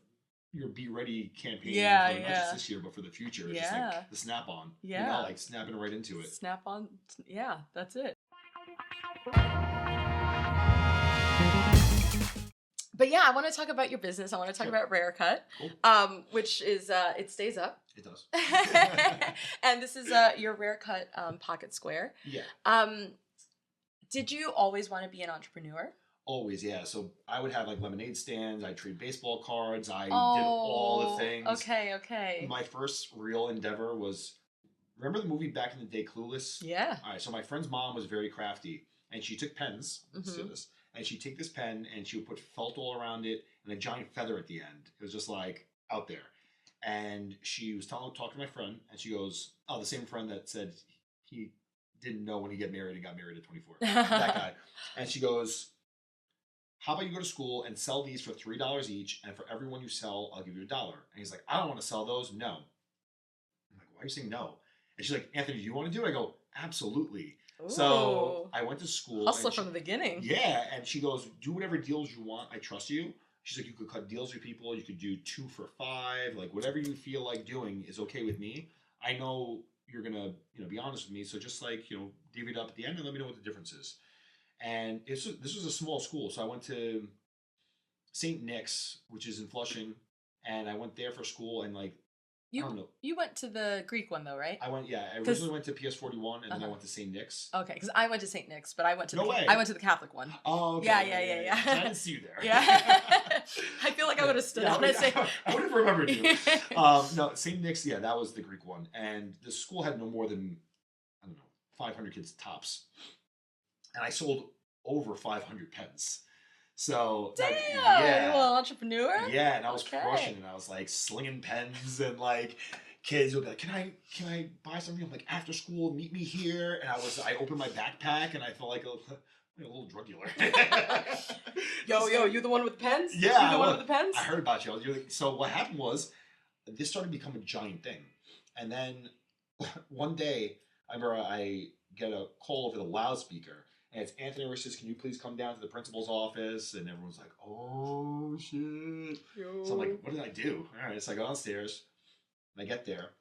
your Be Ready campaign. Yeah, for not yeah. just this year, but for the future. It's just Yeah. like the snap on. Yeah. You know, like snapping right into it. Snap on. Yeah, that's it. But yeah, I want to talk about your business. I want to talk Sure. about Rarecut, Cool. which is it stays up. It does. And this is your Rarecut pocket square. Yeah. Did you always want to be an entrepreneur? Always, yeah. So I would have like lemonade stands. I trade baseball cards. I did all the things. Okay. My first real endeavor was, remember the movie back in the day, Clueless? Yeah. All right. So my friend's mom was very crafty, and she took pens. Let's do this. And she'd take this pen and she would put felt all around it and a giant feather at the end. It was just like out there. And she was talking to my friend, and she goes, "Oh, the same friend that said he didn't know when he got married and got married at 24. That guy." And she goes, "How about you go to school and sell these for $3 each, and for every one you sell, I'll give you $1." And he's like, "I don't want to sell those. No." I'm like, "Why are you saying no?" And she's like, "Anthony, do you want to do it?" I go, "Absolutely." Ooh. So I went to school. Hustle and from the beginning. Yeah, and she goes, "Do whatever deals you want. I trust you." She's like, "You could cut deals with people. You could do 2 for $5. Like whatever you feel like doing is okay with me. I know you're gonna, be honest with me. So just like, divvy it up at the end and let me know what the difference is." And this was a small school, so I went to St. Nick's, which is in Flushing, and I went there for school. And like, I don't know. You went to the Greek one though, right? I originally went to PS41, and then I went to St. Nick's. Okay, because I went to St. Nick's, but I went to No way. I went to the Catholic one. Oh, okay. Yeah. So I didn't see you there. Yeah. I feel like I would have stood on it. I would have remembered you. No, St. Nick's, yeah, that was the Greek one. And the school had no more than, 500 kids tops. And I sold over 500 pens. So, Damn! yeah. Are you an entrepreneur? Yeah, and I was Okay. crushing, and I was like slinging pens, and like kids would be like, "Can I buy something?" I'm like, "After school, meet me here." And I opened my backpack, and I felt like a little drug dealer. Yo, you the one with the pens? Yeah, You the one with the pens? I heard about you. So what happened was, this started to become a giant thing, and then one day I remember I get a call over the loudspeaker. And it's Anthony Rich says, "Can you please come down to the principal's office?" And everyone's like, "Oh, shit." Yo. So I'm like, "What did I do?" All right, so I go downstairs. And I get there.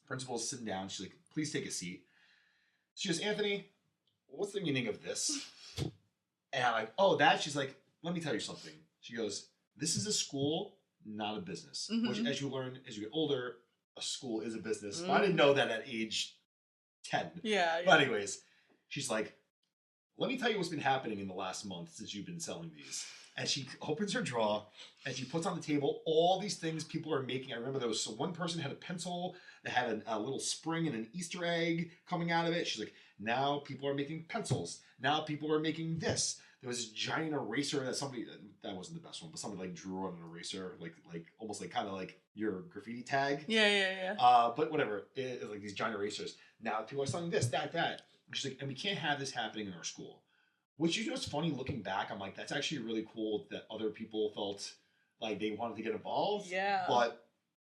Principal's sitting down. She's like, "Please take a seat." She goes, "Anthony, what's the meaning of this?" And I'm like, "Oh, that?" She's like, "Let me tell you something." She goes, "This is a school, not a business." Mhm. Which, as you learn, as you get older, a school is a business. But I didn't know that at age 10. Yeah. But anyways, she's like, "Let me tell you what's been happening in the last month since you've been selling these." And she opens her drawer and she puts on the table all these things people are making. I remember there was one person had a pencil that had a little spring and an Easter egg coming out of it. She's like, "Now people are making pencils. Now people are making this." There was this giant eraser that that wasn't the best one, but somebody like drew on an eraser, like almost like kind of like your graffiti tag. Yeah. But whatever, it, like these giant erasers. Now people are selling this, that. And she's like, "And we can't have this happening in our school." Which, it's funny looking back. I'm like, that's actually really cool that other people felt like they wanted to get involved. Yeah. But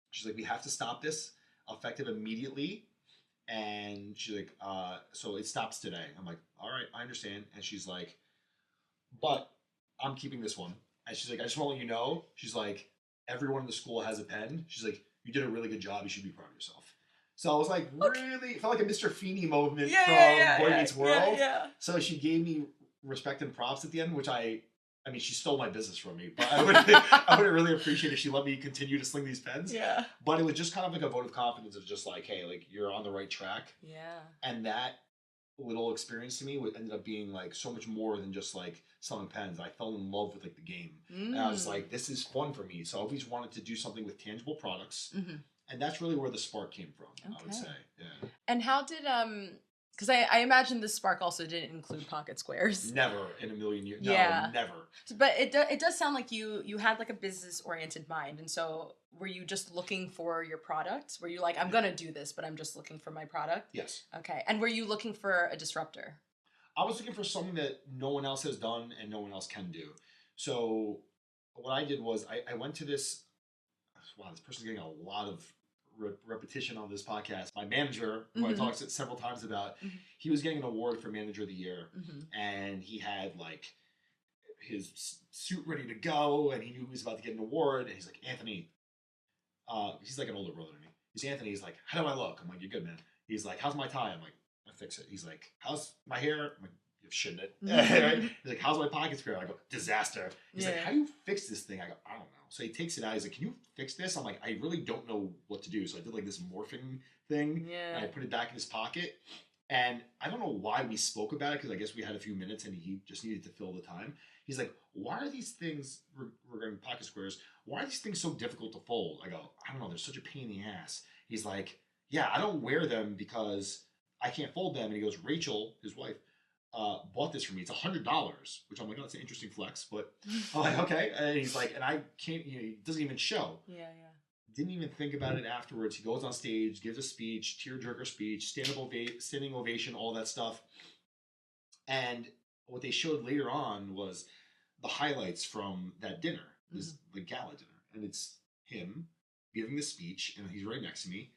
she's like, "We have to stop this effective immediately." And she's like, "So it stops today." I'm like, "All right, I understand." And she's like, "But I'm keeping this one." And she's like, "I just want to let you know." She's like, "Everyone in the school has a pen." She's like, "You did a really good job. You should be proud of yourself." So I was like, really, it felt like a Mr. Feeney moment from Boy Meets World. Yeah. So she gave me respect and props at the end, which I mean, she stole my business from me, but I would really appreciate if she let me continue to sling these pens. Yeah. But it was just kind of like a vote of confidence of just like, hey, like you're on the right track. Yeah. And that little experience to me ended up being like so much more than just like selling pens. I fell in love with like the game. And I was like, this is fun for me. So I always wanted to do something with tangible products. Mm-hmm. And that's really where the spark came from, I would say. Yeah. And how did Because I imagine this spark also didn't include pocket squares. Never in a million years. Yeah. No, never. But it does sound like you had like a business oriented mind, and so were you just looking for your product? Were you like, I'm gonna do this, but I'm just looking for my product? Yes. Okay. And were you looking for a disruptor? I was looking for something that no one else has done and no one else can do. So what I did was I went to this. Wow, this person's getting a lot of repetition on this podcast. My manager, who I talked to several times about, he was getting an award for Manager of the Year, and he had like his suit ready to go, and he knew he was about to get an award. And he's like, Anthony, he's like an older brother to me. He's Anthony. He's like, how do I look? I'm like, you're good, man. He's like, how's my tie? I'm like, I fix it. He's like, how's my hair? I'm like, you've shitting it. Right? He's like, how's my pocket square? I go, disaster. He's like, how do you fix this thing? I go, I don't know. So he takes it out. He's like, can you fix this? I'm like, I really don't know what to do. So I did like this morphing thing. And I put it back in his pocket. And I don't know why we spoke about it, because I guess we had a few minutes and he just needed to fill the time. He's like, why are these things, regarding pocket squares, why are these things so difficult to fold? I go, I don't know. They're such a pain in the ass. He's like, yeah, I don't wear them because I can't fold them. And he goes, Rachel, his wife, bought this for me. It's $100, which I'm like, oh, that's an interesting flex. But I'm like, okay. And he's like, and I can't, he doesn't even show. Yeah. Didn't even think about it afterwards. He goes on stage, gives a speech, tearjerker speech, standing ovation, all that stuff. And what they showed later on was the highlights from that dinner, the gala dinner. And it's him giving the speech, and he's right next to me,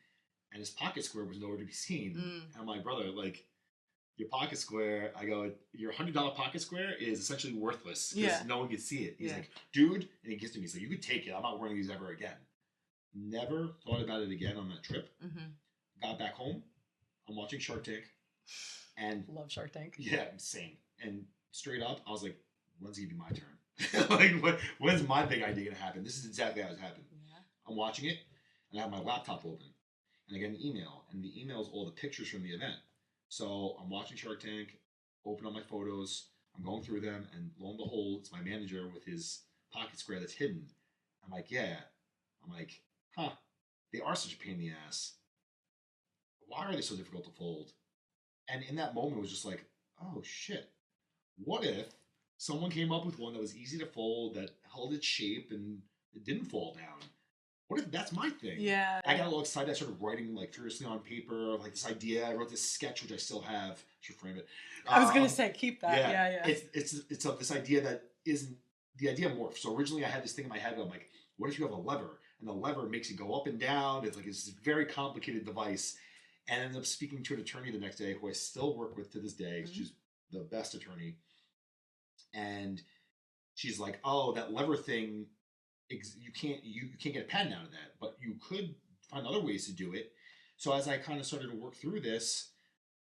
and his pocket square was nowhere to be seen. And I'm like, brother, like, your pocket square, I go, your $100 pocket square is essentially worthless because no one can see it. He's like, dude, and he gives to me, he's like, you could take it. I'm not wearing these ever again. Never thought about it again on that trip. Got back home. I'm watching Shark Tank. And love Shark Tank. Yeah, same. And straight up, I was like, when's it going to be my turn? Like, when's my big idea going to happen? This is exactly how it's happened. Yeah. I'm watching it, and I have my laptop open. And I get an email, and the email is all the pictures from the event. So I'm watching Shark Tank, open up my photos, I'm going through them, and lo and behold, it's my manager with his pocket square that's hidden. I'm like, yeah. I'm like, huh, they are such a pain in the ass. Why are they so difficult to fold? And in that moment, it was just like, oh shit. What if someone came up with one that was easy to fold, that held its shape, and it didn't fall down? What if that's my thing? Yeah. I got a little excited. I started writing like furiously on paper, like this idea. I wrote this sketch, which I still have. I should frame it. I was gonna say, keep that. Yeah. It's of this idea that isn't the idea morphed. So originally, I had this thing in my head. I'm like, what if you have a lever, and the lever makes it go up and down? It's like this very complicated device. And I ended up speaking to an attorney the next day, who I still work with to this day. She's the best attorney, and she's like, oh, that lever thing. You can't get a patent out of that, but you could find other ways to do it. So as I kind of started to work through this,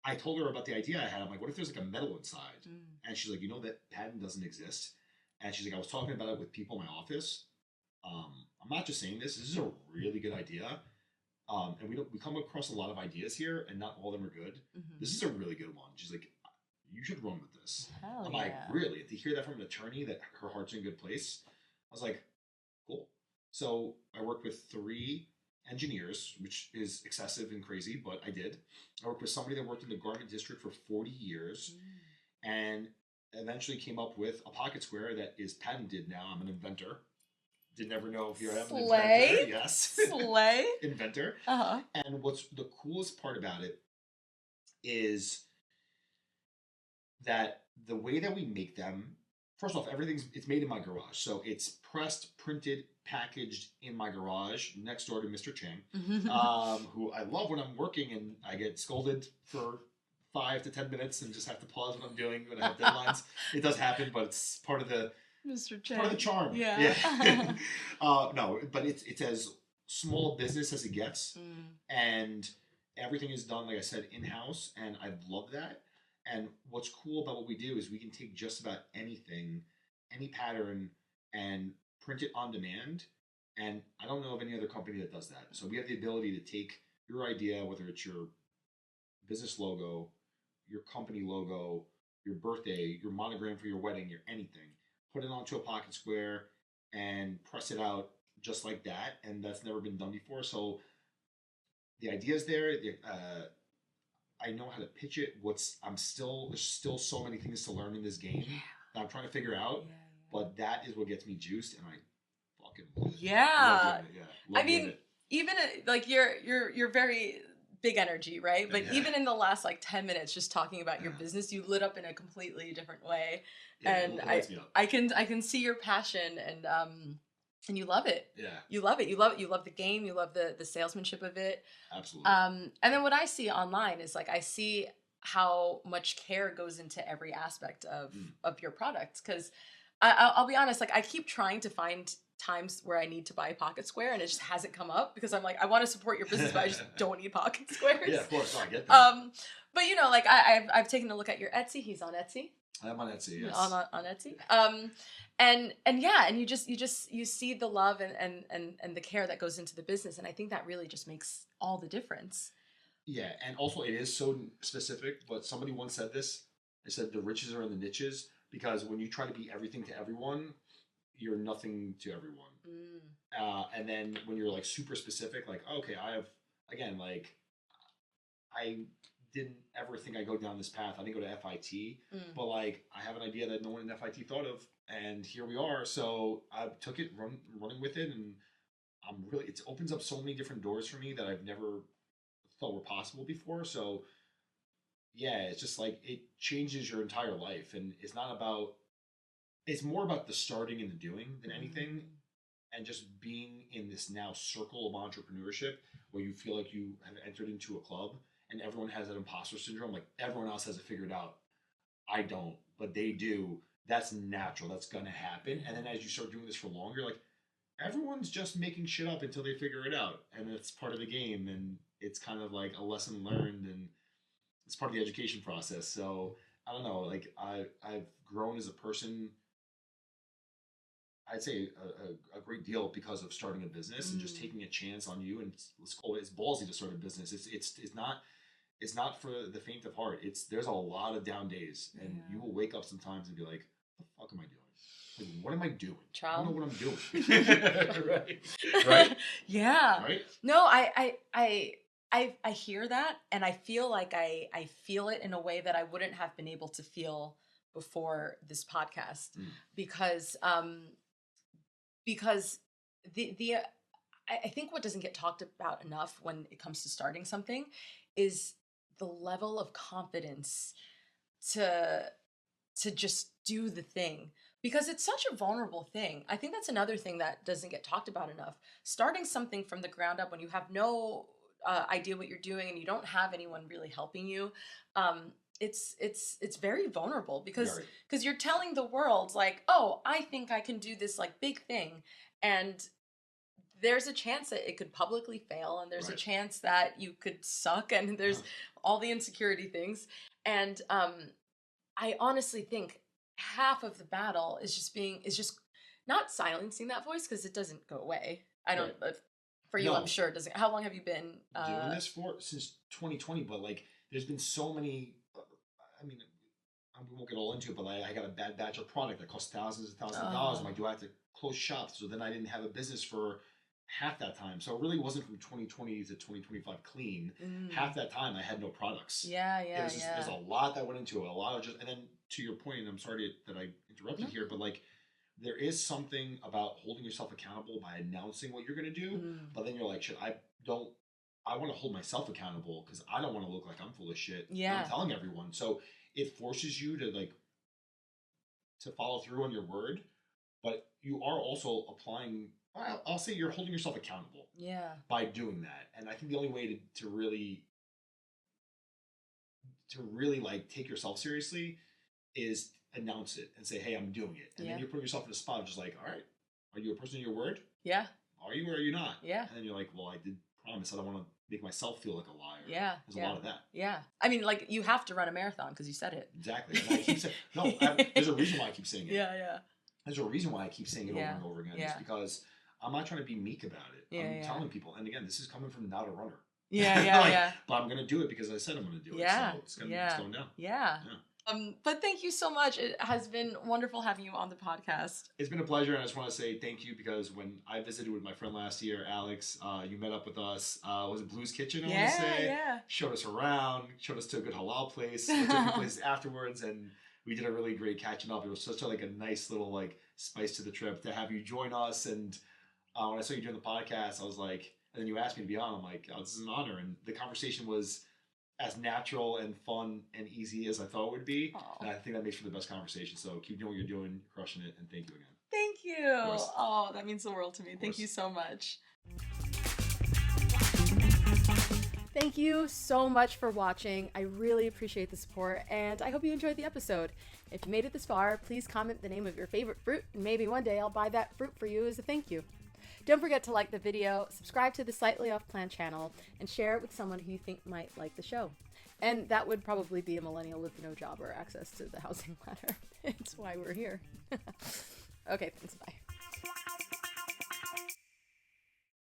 I told her about the idea I had. I'm like, what if there's like a metal inside? And she's like, you know, that patent doesn't exist. And she's like, I was talking about it with people in my office. I'm not just saying this. This is a really good idea. And we come across a lot of ideas here, and not all of them are good. This is a really good one. She's like, you should run with this. I'm like, really? To hear that from an attorney, that her heart's in a good place, I was like, cool. So I worked with 3 engineers, which is excessive and crazy, but I did. I worked with somebody that worked in the garment district for 40 years and eventually came up with a pocket square that is patented now. I'm an inventor. Did never know if you're an inventor. Yes. Slay. Inventor. And what's the coolest part about it is that the way that we make them, first off, it's made in my garage. So it's pressed, printed, packaged in my garage next door to Mr. Chang, who I love when I'm working and I get scolded for 5 to 10 minutes and just have to pause what I'm doing when I have deadlines. It does happen, but it's part of the Mr. Chang. Part of the charm. Yeah. No, but it's as small business as it gets. And everything is done, like I said, in-house. And I love that. And what's cool about what we do is we can take just about anything, any pattern, and print it on demand. And I don't know of any other company that does that. So we have the ability to take your idea, whether it's your business logo, your company logo, your birthday, your monogram for your wedding, your anything, put it onto a pocket square and press it out just like that. And that's never been done before. So the idea is there. I know how to pitch it. There's still so many things to learn in this game that I'm trying to figure out. Yeah. But that is what gets me juiced, and I fucking love it. Yeah. Love I mean, even like you're very big energy, right? But even in the last like 10 minutes, just talking about your business, you lit up in a completely different way. Yeah, and I can see your passion and you love it. Yeah. You love it. You love the game. You love the salesmanship of it. Absolutely. And then what I see online is like I see how much care goes into every aspect of your product. Because I'll be honest, like I keep trying to find times where I need to buy a pocket square and it just hasn't come up because I'm like, I want to support your business, but I just don't need pocket squares. Yeah, of course. No, I get that. But you know, like I've taken a look at your Etsy. He's on Etsy. I'm on Etsy, yes. On Etsy. And yeah, and you see the love and the care that goes into the business. And I think that really just makes all the difference. Yeah. And also it is so specific, but somebody once said this. They said the riches are in the niches, because when you try to be everything to everyone, you're nothing to everyone. And then when you're like super specific, like, okay, I didn't ever think I'd go down this path. I didn't go to FIT, but like I have an idea that no one in FIT thought of, and here we are. So I took it, running with it, and it opens up so many different doors for me that I've never thought were possible before. So yeah, it's just like it changes your entire life, and it's more about the starting and the doing than anything, and just being in this now circle of entrepreneurship where you feel like you have entered into a club and everyone has that imposter syndrome. Like everyone else has it figured out. I don't, but they do. That's natural. That's going to happen. And then as you start doing this for longer, like everyone's just making shit up until they figure it out. And it's part of the game. And it's kind of like a lesson learned, and it's part of the education process. So I don't know, like I've grown as a person, I'd say a great deal because of starting a business and just taking a chance on you. And let's call it, it's ballsy to start a business. It's not for the faint of heart. There's a lot of down days, and you will wake up sometimes and be like, "What the fuck am I doing? Like, what am I doing? Child. I don't know what I'm doing." Right? Yeah. Right? No, I hear that, and I feel like I feel it in a way that I wouldn't have been able to feel before this podcast, because I think what doesn't get talked about enough when it comes to starting something is the level of confidence to just do the thing, because it's such a vulnerable thing. I think that's another thing that doesn't get talked about enough. Starting something from the ground up when you have no idea what you're doing and you don't have anyone really helping you, it's very vulnerable, because you're telling the world like, oh, I think I can do this like big thing, and there's a chance that it could publicly fail, and there's a chance that you could suck, and there's all the insecurity things. And I honestly think half of the battle is just not silencing that voice, because it doesn't go away. I don't. For you, I'm sure it doesn't. How long have you been doing this for? Since 2020, but like there's been so many. I mean, we won't get all into it, but I got a bad batch of product that cost thousands and thousands of dollars. I'm like, do I have to close shop? So then I didn't have a business for half that time. So it really wasn't from 2020 to 2025 clean. Half that time I had no products. There's a lot that went into it. A lot of just, and then to your point, and I'm sorry that I interrupted here, but like there is something about holding yourself accountable by announcing what you're going to do. But then you're like, shit, I want to hold myself accountable, because I don't want to look like I'm full of shit. Yeah. I'm telling everyone. So it forces you to follow through on your word, but you are also applying, I'll say you're holding yourself accountable. Yeah. By doing that. And I think the only way to really like take yourself seriously is announce it and say, hey, I'm doing it. And then you're putting yourself in a spot of just like, all right, are you a person of your word? Yeah. Are you, or are you not? Yeah. And then you're like, well, I did promise. I don't want to make myself feel like a liar. Yeah. There's a lot of that. Yeah. I mean, like, you have to run a marathon because you said it. Exactly. And I keep saying, there's a reason why I keep saying it. Yeah. There's a reason why I keep saying it over and over again. It's because I'm not trying to be meek about it. I'm telling people, and again, this is coming from not a runner. Yeah. But I'm going to do it because I said I'm going to do it. So it's going down. Yeah. But thank you so much. It has been wonderful having you on the podcast. It's been a pleasure, and I just want to say thank you because when I visited with my friend last year, Alex, you met up with us. Was it Blue's Kitchen? I want to say. Yeah. Showed us around, showed us to a good halal place, went to a good place afterwards, and we did a really great catching up. It was such a nice little spice to the trip to have you join us. And when I saw you doing the podcast, I was like, and then you asked me to be on. I'm like, oh, this is an honor, and the conversation was as natural and fun and easy as I thought it would be. Aww. And I think that makes for the best conversation. So keep doing what you're doing, crushing it, and thank you again. Thank you. Oh, that means the world to me. Thank you so much. Thank you so much for watching. I really appreciate the support, and I hope you enjoyed the episode. If you made it this far, please comment the name of your favorite fruit, and maybe one day I'll buy that fruit for you as a thank you. Don't forget to like the video, subscribe to the Slightly Off Plan channel, and share it with someone who you think might like the show. And that would probably be a millennial with no job or access to the housing ladder. It's why we're here. Okay, thanks, bye.